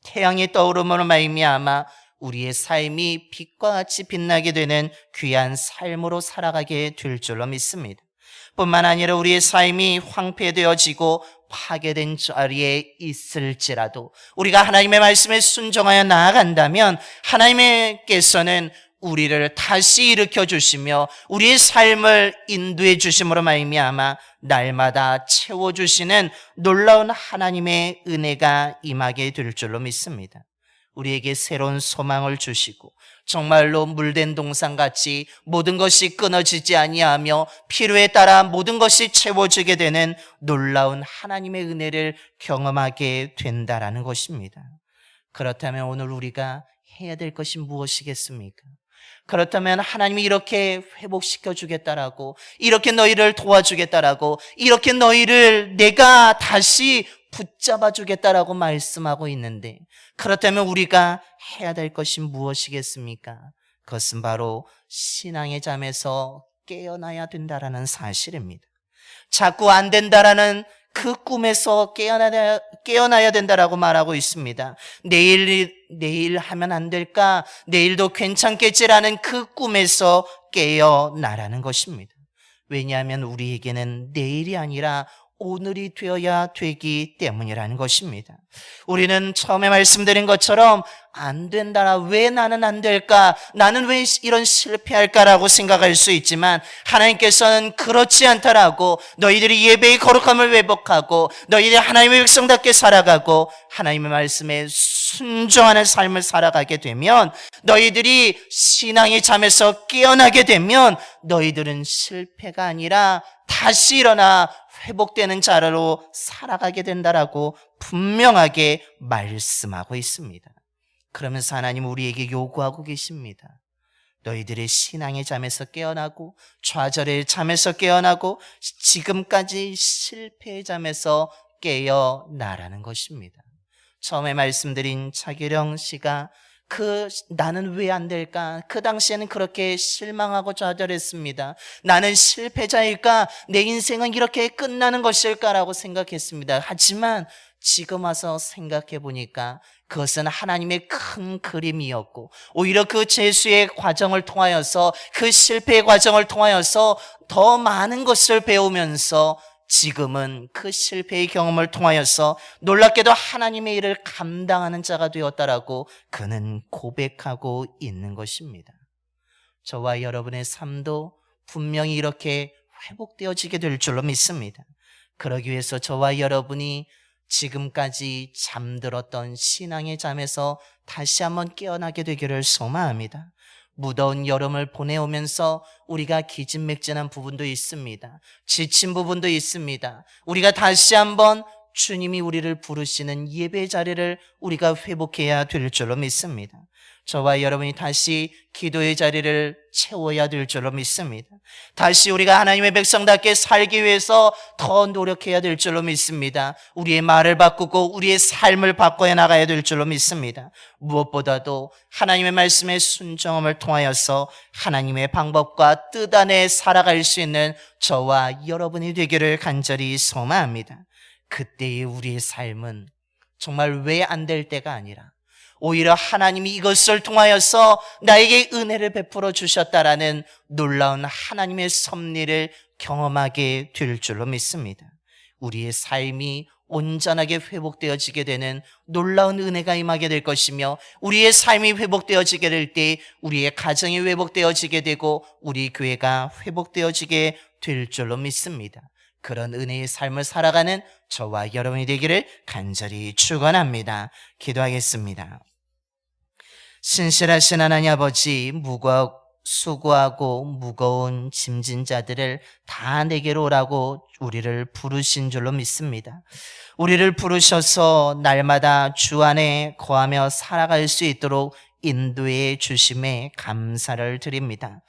태양이 떠오름으로 말미암아 우리의 삶이 빛과 같이 빛나게 되는 귀한 삶으로 살아가게 될 줄로 믿습니다. 뿐만 아니라 우리의 삶이 황폐되어지고 파괴된 자리에 있을지라도 우리가 하나님의 말씀에 순종하여 나아간다면 하나님께서는 우리를 다시 일으켜 주시며 우리의 삶을 인도해 주심으로 말미암아 날마다 채워주시는 놀라운 하나님의 은혜가 임하게 될 줄로 믿습니다. 우리에게 새로운 소망을 주시고 정말로 물된 동산같이 모든 것이 끊어지지 아니하며 필요에 따라 모든 것이 채워지게 되는 놀라운 하나님의 은혜를 경험하게 된다라는 것입니다. 그렇다면 오늘 우리가 해야 될 것이 무엇이겠습니까? 그렇다면 하나님이 이렇게 회복시켜 주겠다라고, 이렇게 너희를 도와주겠다라고, 이렇게 너희를 내가 다시 붙잡아 주겠다라고 말씀하고 있는데, 그렇다면 우리가 해야 될 것이 무엇이겠습니까? 그것은 바로 신앙의 잠에서 깨어나야 된다라는 사실입니다. 자꾸 안 된다라는 그 꿈에서 깨어나야 된다라고 말하고 있습니다. 내일 하면 안 될까? 내일도 괜찮겠지라는 그 꿈에서 깨어나라는 것입니다. 왜냐하면 우리에게는 내일이 아니라 오늘이 되어야 되기 때문이라는 것입니다. 우리는 처음에 말씀드린 것처럼 안 된다, 왜 나는 안 될까? 나는 왜 이런 실패할까라고 생각할 수 있지만 하나님께서는 그렇지 않다라고, 너희들이 예배의 거룩함을 회복하고 너희들이 하나님의 백성답게 살아가고 하나님의 말씀에 순종하는 삶을 살아가게 되면, 너희들이 신앙의 잠에서 깨어나게 되면 너희들은 실패가 아니라 다시 일어나 회복되는 자로 살아가게 된다라고 분명하게 말씀하고 있습니다. 그러면서 하나님 우리에게 요구하고 계십니다. 너희들의 신앙의 잠에서 깨어나고 좌절의 잠에서 깨어나고 지금까지 실패의 잠에서 깨어나라는 것입니다. 처음에 말씀드린 차기령 씨가 나는 왜 안 될까? 그 당시에는 그렇게 실망하고 좌절했습니다. 나는 실패자일까? 내 인생은 이렇게 끝나는 것일까라고 생각했습니다. 하지만 지금 와서 생각해 보니까 그것은 하나님의 큰 그림이었고, 오히려 그 재수의 과정을 통하여서, 그 실패의 과정을 통하여서 더 많은 것을 배우면서 지금은 그 실패의 경험을 통하여서 놀랍게도 하나님의 일을 감당하는 자가 되었다라고 그는 고백하고 있는 것입니다. 저와 여러분의 삶도 분명히 이렇게 회복되어지게 될 줄로 믿습니다. 그러기 위해서 저와 여러분이 지금까지 잠들었던 신앙의 잠에서 다시 한번 깨어나게 되기를 소망합니다. 무더운 여름을 보내오면서 우리가 기진맥진한 부분도 있습니다. 지친 부분도 있습니다. 우리가 다시 한번 주님이 우리를 부르시는 예배 자리를 우리가 회복해야 될 줄로 믿습니다. 저와 여러분이 다시 기도의 자리를 채워야 될 줄로 믿습니다. 다시 우리가 하나님의 백성답게 살기 위해서 더 노력해야 될 줄로 믿습니다. 우리의 말을 바꾸고 우리의 삶을 바꿔야 나가야 될 줄로 믿습니다. 무엇보다도 하나님의 말씀에 순종함을 통하여서 하나님의 방법과 뜻 안에 살아갈 수 있는 저와 여러분이 되기를 간절히 소망합니다. 그때의 우리의 삶은 정말 왜 안 될 때가 아니라 오히려 하나님이 이것을 통하여서 나에게 은혜를 베풀어 주셨다라는 놀라운 하나님의 섭리를 경험하게 될 줄로 믿습니다. 우리의 삶이 온전하게 회복되어지게 되는 놀라운 은혜가 임하게 될 것이며, 우리의 삶이 회복되어지게 될 때 우리의 가정이 회복되어지게 되고 우리 교회가 회복되어지게 될 줄로 믿습니다. 그런 은혜의 삶을 살아가는 저와 여러분이 되기를 간절히 축원합니다. 기도하겠습니다. 신실하신 하나님 아버지, 수고하고 무거운 짐진 자들을 다 내게로 오라고 우리를 부르신 줄로 믿습니다. 우리를 부르셔서 날마다 주 안에 거하며 살아갈 수 있도록 인도해 주심에 감사를 드립니다.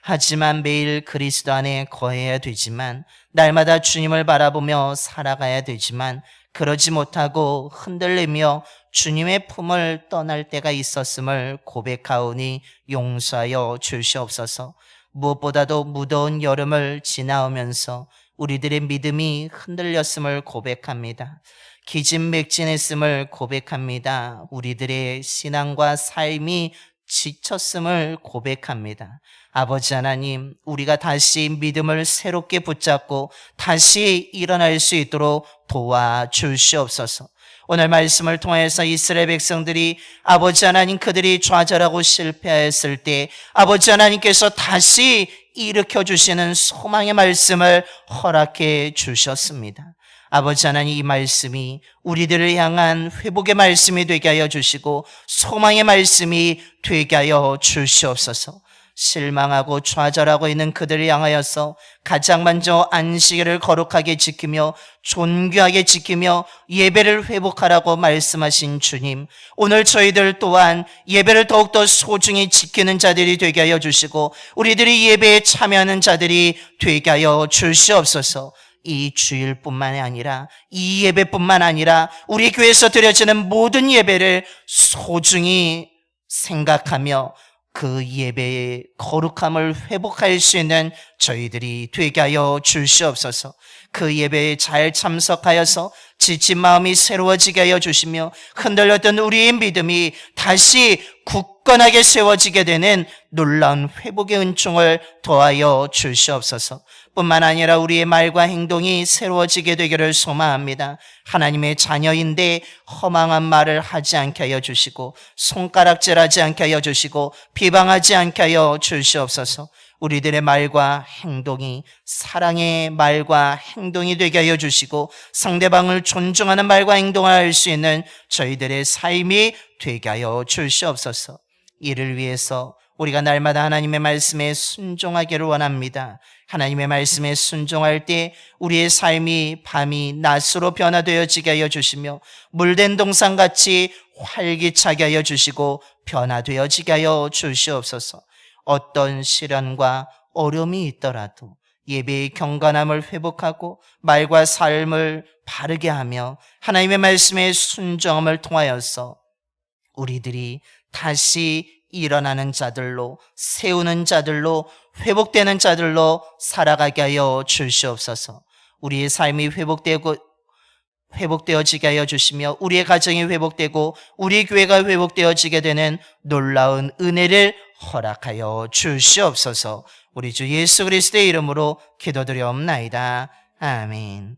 하지만 매일 그리스도 안에 거해야 되지만, 날마다 주님을 바라보며 살아가야 되지만, 그러지 못하고 흔들리며 주님의 품을 떠날 때가 있었음을 고백하오니 용서하여 주시옵소서. 무엇보다도 무더운 여름을 지나오면서 우리들의 믿음이 흔들렸음을 고백합니다. 기진맥진했음을 고백합니다. 우리들의 신앙과 삶이 지쳤음을 고백합니다. 아버지 하나님, 우리가 다시 믿음을 새롭게 붙잡고 다시 일어날 수 있도록 도와주시옵소서. 오늘 말씀을 통해서 이스라엘 백성들이 아버지 하나님, 그들이 좌절하고 실패했을 때 아버지 하나님께서 다시 일으켜 주시는 소망의 말씀을 허락해 주셨습니다. 아버지 하나님, 이 말씀이 우리들을 향한 회복의 말씀이 되게 하여 주시고 소망의 말씀이 되게 하여 주시옵소서. 실망하고 좌절하고 있는 그들을 향하여서 가장 먼저 안식일을 거룩하게 지키며 존귀하게 지키며 예배를 회복하라고 말씀하신 주님, 오늘 저희들 또한 예배를 더욱더 소중히 지키는 자들이 되게 하여 주시고 우리들이 예배에 참여하는 자들이 되게 하여 주시옵소서. 이 주일뿐만이 아니라 이 예배뿐만 아니라 우리 교회에서 드려지는 모든 예배를 소중히 생각하며 그 예배의 거룩함을 회복할 수 있는 저희들이 되게 하여 주시옵소서. 그 예배에 잘 참석하여서 지친 마음이 새로워지게 하여 주시며 흔들렸던 우리의 믿음이 다시 굳건하게 세워지게 되는 놀라운 회복의 은총을 더하여 주시옵소서. 뿐만 아니라 우리의 말과 행동이 새로워지게 되기를 소망합니다. 하나님의 자녀인데 허망한 말을 하지 않게 하여 주시고 손가락질하지 않게 하여 주시고 비방하지 않게 하여 주시옵소서. 우리들의 말과 행동이 사랑의 말과 행동이 되게 하여 주시고 상대방을 존중하는 말과 행동을 할 수 있는 저희들의 삶이 되게 하여 주시옵소서. 이를 위해서 우리가 날마다 하나님의 말씀에 순종하기를 원합니다. 하나님의 말씀에 순종할 때 우리의 삶이 밤이 낮으로 변화되어지게 하여 주시며 물된 동산같이 활기차게 하여 주시고 변화되어지게 하여 주시옵소서. 어떤 시련과 어려움이 있더라도 예배의 경건함을 회복하고 말과 삶을 바르게 하며 하나님의 말씀에 순종함을 통하여서 우리들이 다시 일어나는 자들로, 세우는 자들로, 회복되는 자들로 살아가게 하여 주시옵소서. 우리의 삶이 회복되어지게 하여 주시며 우리의 가정이 회복되고 우리 교회가 회복되어지게 되는 놀라운 은혜를 허락하여 주시옵소서. 우리 주 예수 그리스도의 이름으로 기도드리옵나이다. 아멘.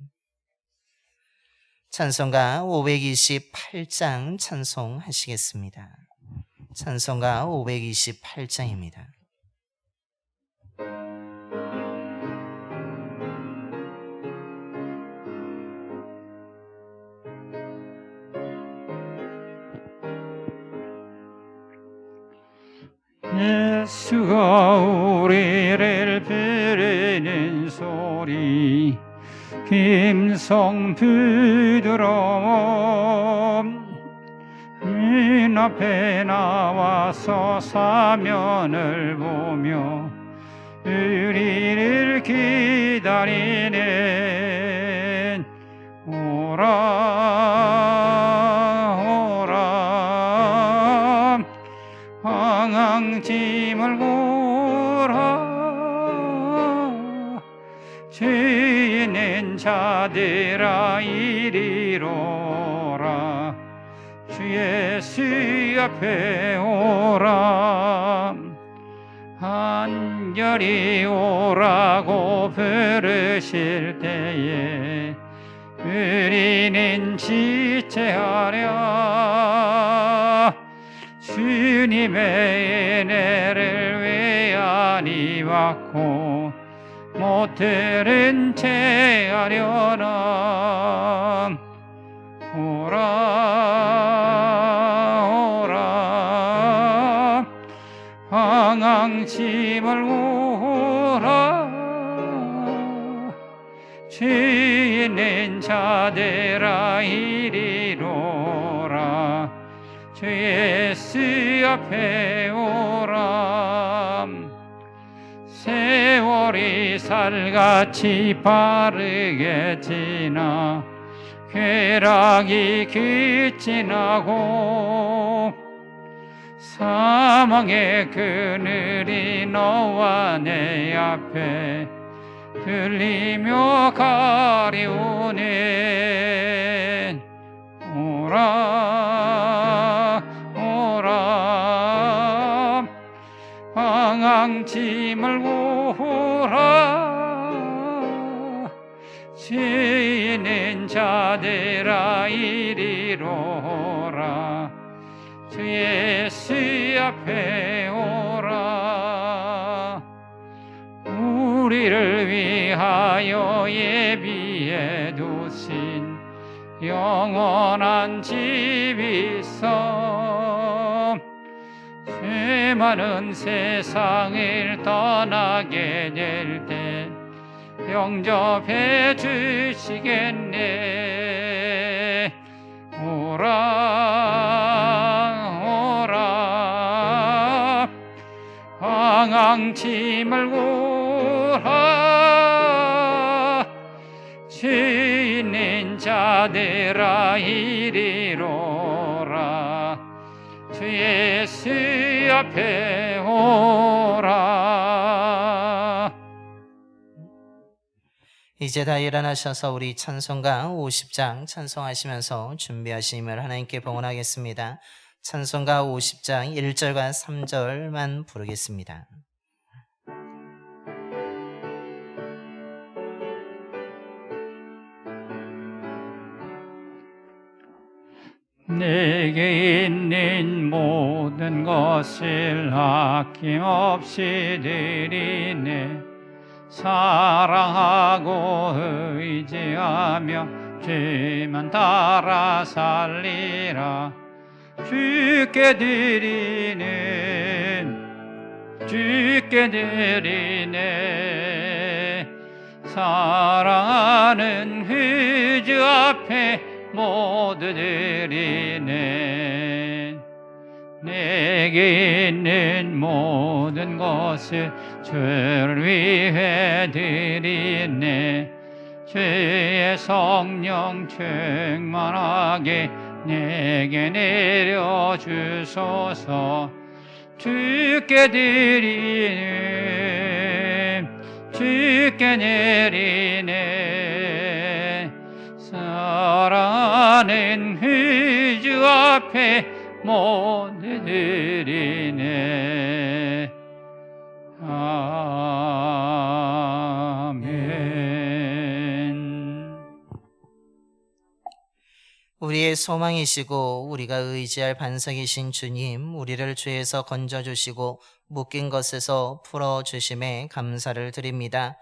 찬송가 528장 찬송하시겠습니다. 찬송가 528장입니다.
예수가 우리를 부르는 소리 김성 부드러워 문 앞에 나와서 사면을 보며 우리를 기다리는 오라 항상 짐을 고라 죄 있는 자들아 이리로라 주 예수 앞에 오라 한결히 오라고 부르실 때에 우리는 지체하랴 주님의 은혜를 왜 아니 받고 못 들은 채 하려나 오라 항상 짐을 오라 죄 있는 자들아 이리로라 주 예수 앞에 오라 세월이 살같이 빠르게 지나 쾌락이 그치나고 사망의 그늘이 너와 내 앞에 들리며 가리우네 오라 오라 황앙짐을 오라 지는 자들아 이리로라 주 예수 앞에 오라 우리를 위하여 예비해 두신 영원한 집이 있어 죄 많은 세상을 떠나게 될 때 영접해 주시겠네 오라 오라 황앙짐을 오라 죄 있는 자들아 이리로라 주 예수 앞에 오라.
이제 다 일어나셔서 우리 찬송가 50장 찬송하시면서 준비하심을 하나님께 봉헌하겠습니다. 찬송가 50장 1절과 3절만 부르겠습니다.
내게 있는 모든 것을 아낌없이 드리네 사랑하고 의지하며 죄만 따라 살리라 주께 드리네 사랑하는 그 주 앞에 모두 드리네 내게 있는 모든 것을 주를 위해 드리네 주의 성령 충만하게 내게 내려주소서 주께 내리네 사랑하는 그 주 앞에 모두 드리네 아멘.
우리의 소망이시고 우리가 의지할 반석이신 주님, 우리를 죄에서 건져주시고 묶인 것에서 풀어주심에 감사를 드립니다.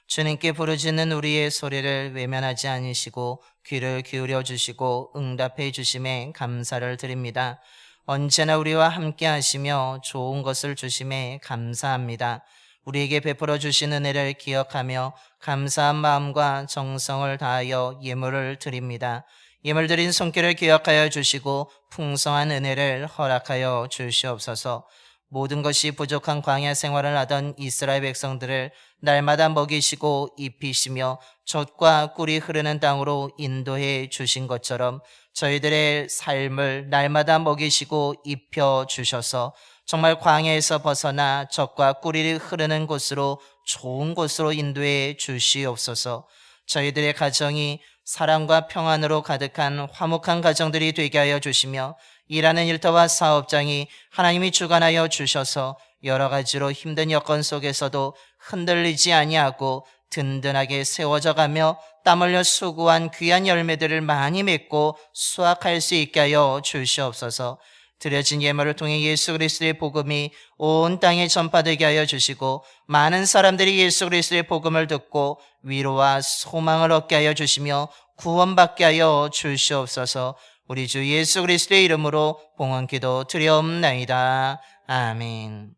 주님께 부르짖는 우리의 소리를 외면하지 않으시고 귀를 기울여 주시고 응답해 주심에 감사를 드립니다. 언제나 우리와 함께 하시며 좋은 것을 주심에 감사합니다. 우리에게 베풀어 주신 은혜를 기억하며 감사한 마음과 정성을 다하여 예물을 드립니다. 예물 드린 손길을 기억하여 주시고 풍성한 은혜를 허락하여 주시옵소서. 모든 것이 부족한 광야 생활을 하던 이스라엘 백성들을 날마다 먹이시고 입히시며 젖과 꿀이 흐르는 땅으로 인도해 주신 것처럼 저희들의 삶을 날마다 먹이시고 입혀 주셔서 정말 광야에서 벗어나 젖과 꿀이 흐르는 곳으로 좋은 곳으로 인도해 주시옵소서. 저희들의 가정이 사랑과 평안으로 가득한 화목한 가정들이 되게 하여 주시며 일하는 일터와 사업장이 하나님이 주관하여 주셔서 여러 가지로 힘든 여건 속에서도 흔들리지 아니하고 든든하게 세워져 가며 땀 흘려 수고한 귀한 열매들을 많이 맺고 수확할 수 있게 하여 주시옵소서. 드려진 예물을 통해 예수 그리스도의 복음이 온 땅에 전파되게 하여 주시고 많은 사람들이 예수 그리스도의 복음을 듣고 위로와 소망을 얻게 하여 주시며 구원받게 하여 주시옵소서. 우리 주 예수 그리스도의 이름으로 봉헌기도 드리옵나이다. 아멘.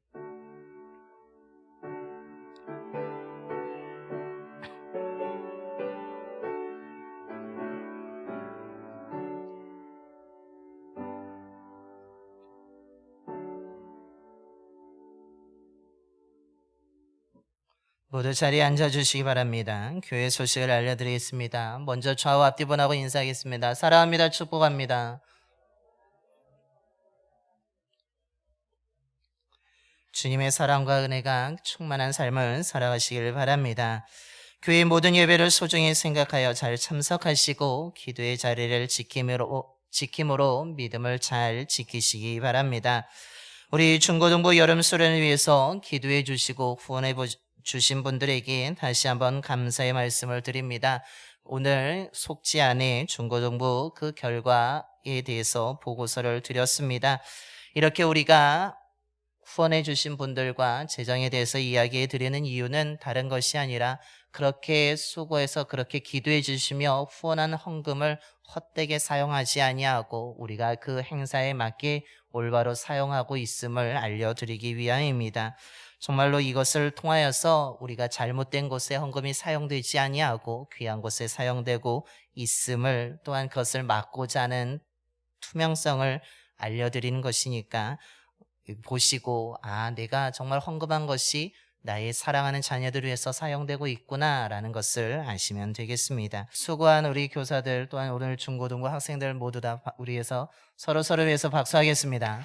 모두 자리에 앉아주시기 바랍니다. 교회 소식을 알려드리겠습니다. 먼저 좌우 앞뒤 분하고 인사하겠습니다. 사랑합니다. 축복합니다. 주님의 사랑과 은혜가 충만한 삶을 살아가시길 바랍니다. 교회 모든 예배를 소중히 생각하여 잘 참석하시고 기도의 자리를 지킴으로 믿음을 잘 지키시기 바랍니다. 우리 중고등부 여름 수련을 위해서 기도해 주시고 후원해 주신 분들에게 다시 한번 감사의 말씀을 드립니다. 오늘 속지 안에 중고등부 그 결과에 대해서 보고서를 드렸습니다. 이렇게 우리가 후원해 주신 분들과 재정에 대해서 이야기해 드리는 이유는 다른 것이 아니라 그렇게 수고해서 그렇게 기도해 주시며 후원한 헌금을 헛되게 사용하지 아니하고 우리가 그 행사에 맞게 올바로 사용하고 있음을 알려드리기 위함입니다. 정말로 이것을 통하여서 우리가 잘못된 곳에 헌금이 사용되지 아니하고 귀한 곳에 사용되고 있음을 또한 그것을 막고자 하는 투명성을 알려드리는 것이니까 보시고 내가 정말 헌금한 것이 나의 사랑하는 자녀들을 위해서 사용되고 있구나라는 것을 아시면 되겠습니다. 수고한 우리 교사들 또한 오늘 중고등부 학생들 모두 다 우리 위해서 서로를 위해서 박수하겠습니다.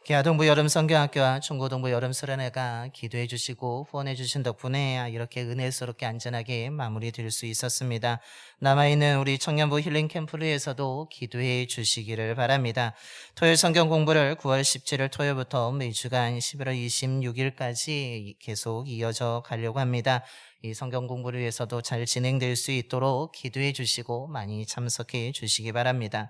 기아동부 여름성경학교와 중고동부 여름수련회가 기도해 주시고 후원해 주신 덕분에 이렇게 은혜스럽게 안전하게 마무리될 수 있었습니다. 남아있는 우리 청년부 힐링캠프를 위해서도 기도해 주시기를 바랍니다. 토요일 성경 공부를 9월 17일 토요일부터 매주간 11월 26일까지 계속 이어져 가려고 합니다. 이 성경 공부를 위해서도 잘 진행될 수 있도록 기도해 주시고 많이 참석해 주시기 바랍니다.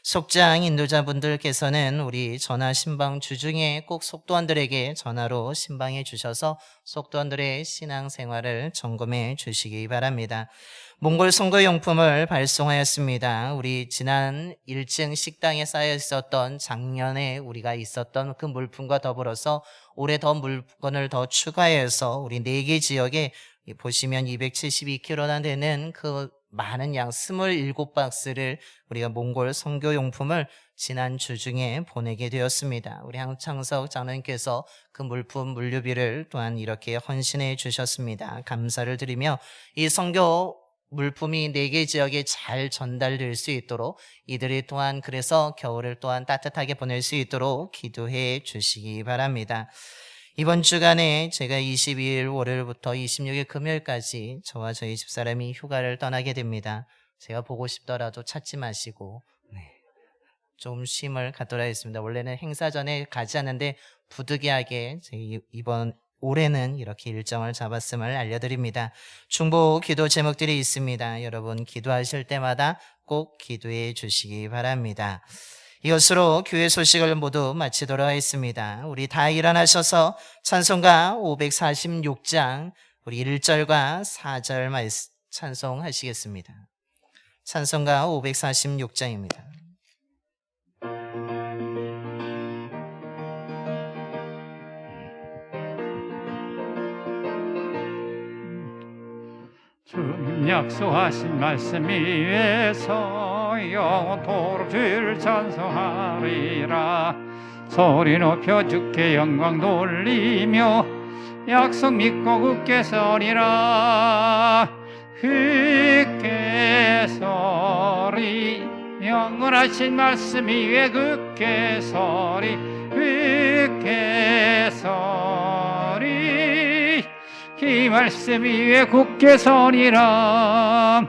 속장 인도자분들께서는 우리 전화 신방 주중에 꼭 속도원들에게 전화로 신방해 주셔서 속도원들의 신앙생활을 점검해 주시기 바랍니다. 몽골 선거용품을 발송하였습니다. 우리 지난 1층 식당에 쌓여 있었던 작년에 우리가 있었던 그 물품과 더불어서 올해 더 물건을 더 추가해서 우리 4개 지역에 보시면 272kg나 되는 그 많은 양 27박스를 우리가 몽골 선교용품을 지난 주중에 보내게 되었습니다. 우리 항창석 장로님께서 그 물품 물류비를 또한 이렇게 헌신해 주셨습니다. 감사를 드리며 이 선교 물품이 4개 지역에 잘 전달될 수 있도록 이들이 또한 그래서 겨울을 또한 따뜻하게 보낼 수 있도록 기도해 주시기 바랍니다. 이번 주간에 제가 22일 월요일부터 26일 금요일까지 저와 저희 집사람이 휴가를 떠나게 됩니다. 제가 보고 싶더라도 찾지 마시고 좀 쉼을 갖도록 하겠습니다. 원래는 행사 전에 가지 않는데 부득이하게 이번 올해는 이렇게 일정을 잡았음을 알려드립니다. 중보 기도 제목들이 있습니다. 여러분 기도하실 때마다 꼭 기도해 주시기 바랍니다. 이것으로 교회 소식을 모두 마치도록 하겠습니다. 우리 다 일어나셔서 찬송가 546장 우리 1절과 4절 말씀 찬송하시겠습니다. 찬송가 546장입니다.
주님 약속하신 말씀 위에서 영원토록 주를 찬송하리라. 소리 높여 주께 영광 돌리며 약속 믿고 굳게 서리라. 굳게 서리 영원하신 말씀 위에 굳게 서리 굳게 서리 이 말씀 위에 굳게 서리라.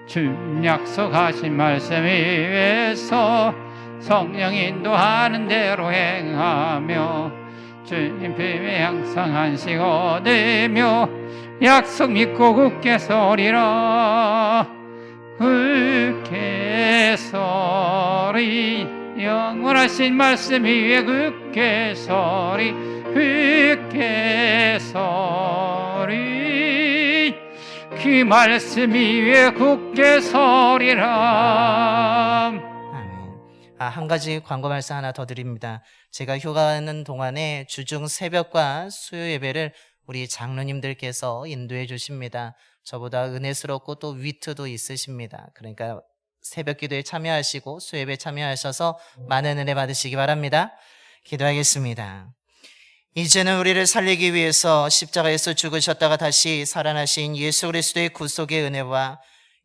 주님 약속하신 말씀 위에서 성령 인도하는 대로 행하며 주님 품에 항상 안식 얻으며 약속 믿고 굳게 서리라. 굳게 서리 영원하신 말씀 위에 굳게 서리 굳게 서리 그 말씀 위에 굳게 서리라.
아멘. 한 가지 광고 말씀 하나 더 드립니다. 제가 휴가하는 동안에 주중 새벽과 수요 예배를 우리 장로님들께서 인도해 주십니다. 저보다 은혜스럽고 또 위트도 있으십니다. 그러니까 새벽 기도에 참여하시고 수요 예배에 참여하셔서 많은 은혜 받으시기 바랍니다. 기도하겠습니다. 이제는 우리를 살리기 위해서 십자가에서 죽으셨다가 다시 살아나신 예수 그리스도의 구속의 은혜와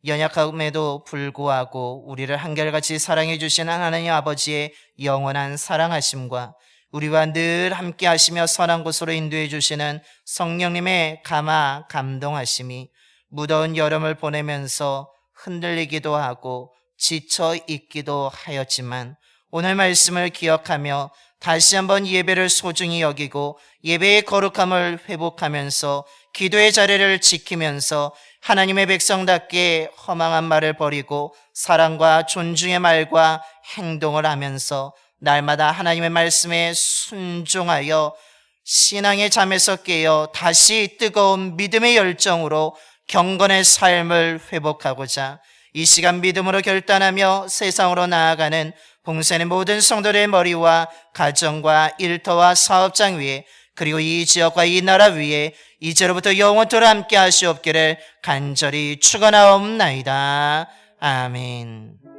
연약함에도 불구하고 우리를 한결같이 사랑해 주신 하나님 아버지의 영원한 사랑하심과 우리와 늘 함께 하시며 선한 곳으로 인도해 주시는 성령님의 감화 감동하심이 무더운 여름을 보내면서 흔들리기도 하고 지쳐 있기도 하였지만 오늘 말씀을 기억하며 다시 한번 예배를 소중히 여기고 예배의 거룩함을 회복하면서 기도의 자리를 지키면서 하나님의 백성답게 허망한 말을 버리고 사랑과 존중의 말과 행동을 하면서 날마다 하나님의 말씀에 순종하여 신앙의 잠에서 깨어 다시 뜨거운 믿음의 열정으로 경건의 삶을 회복하고자 이 시간 믿음으로 결단하며 세상으로 나아가는 봉선의 모든 성도들의 머리와 가정과 일터와 사업장 위에 그리고 이 지역과 이 나라 위에 이제로부터 영원토록 함께 하시옵기를 간절히 축원하옵나이다. 아멘.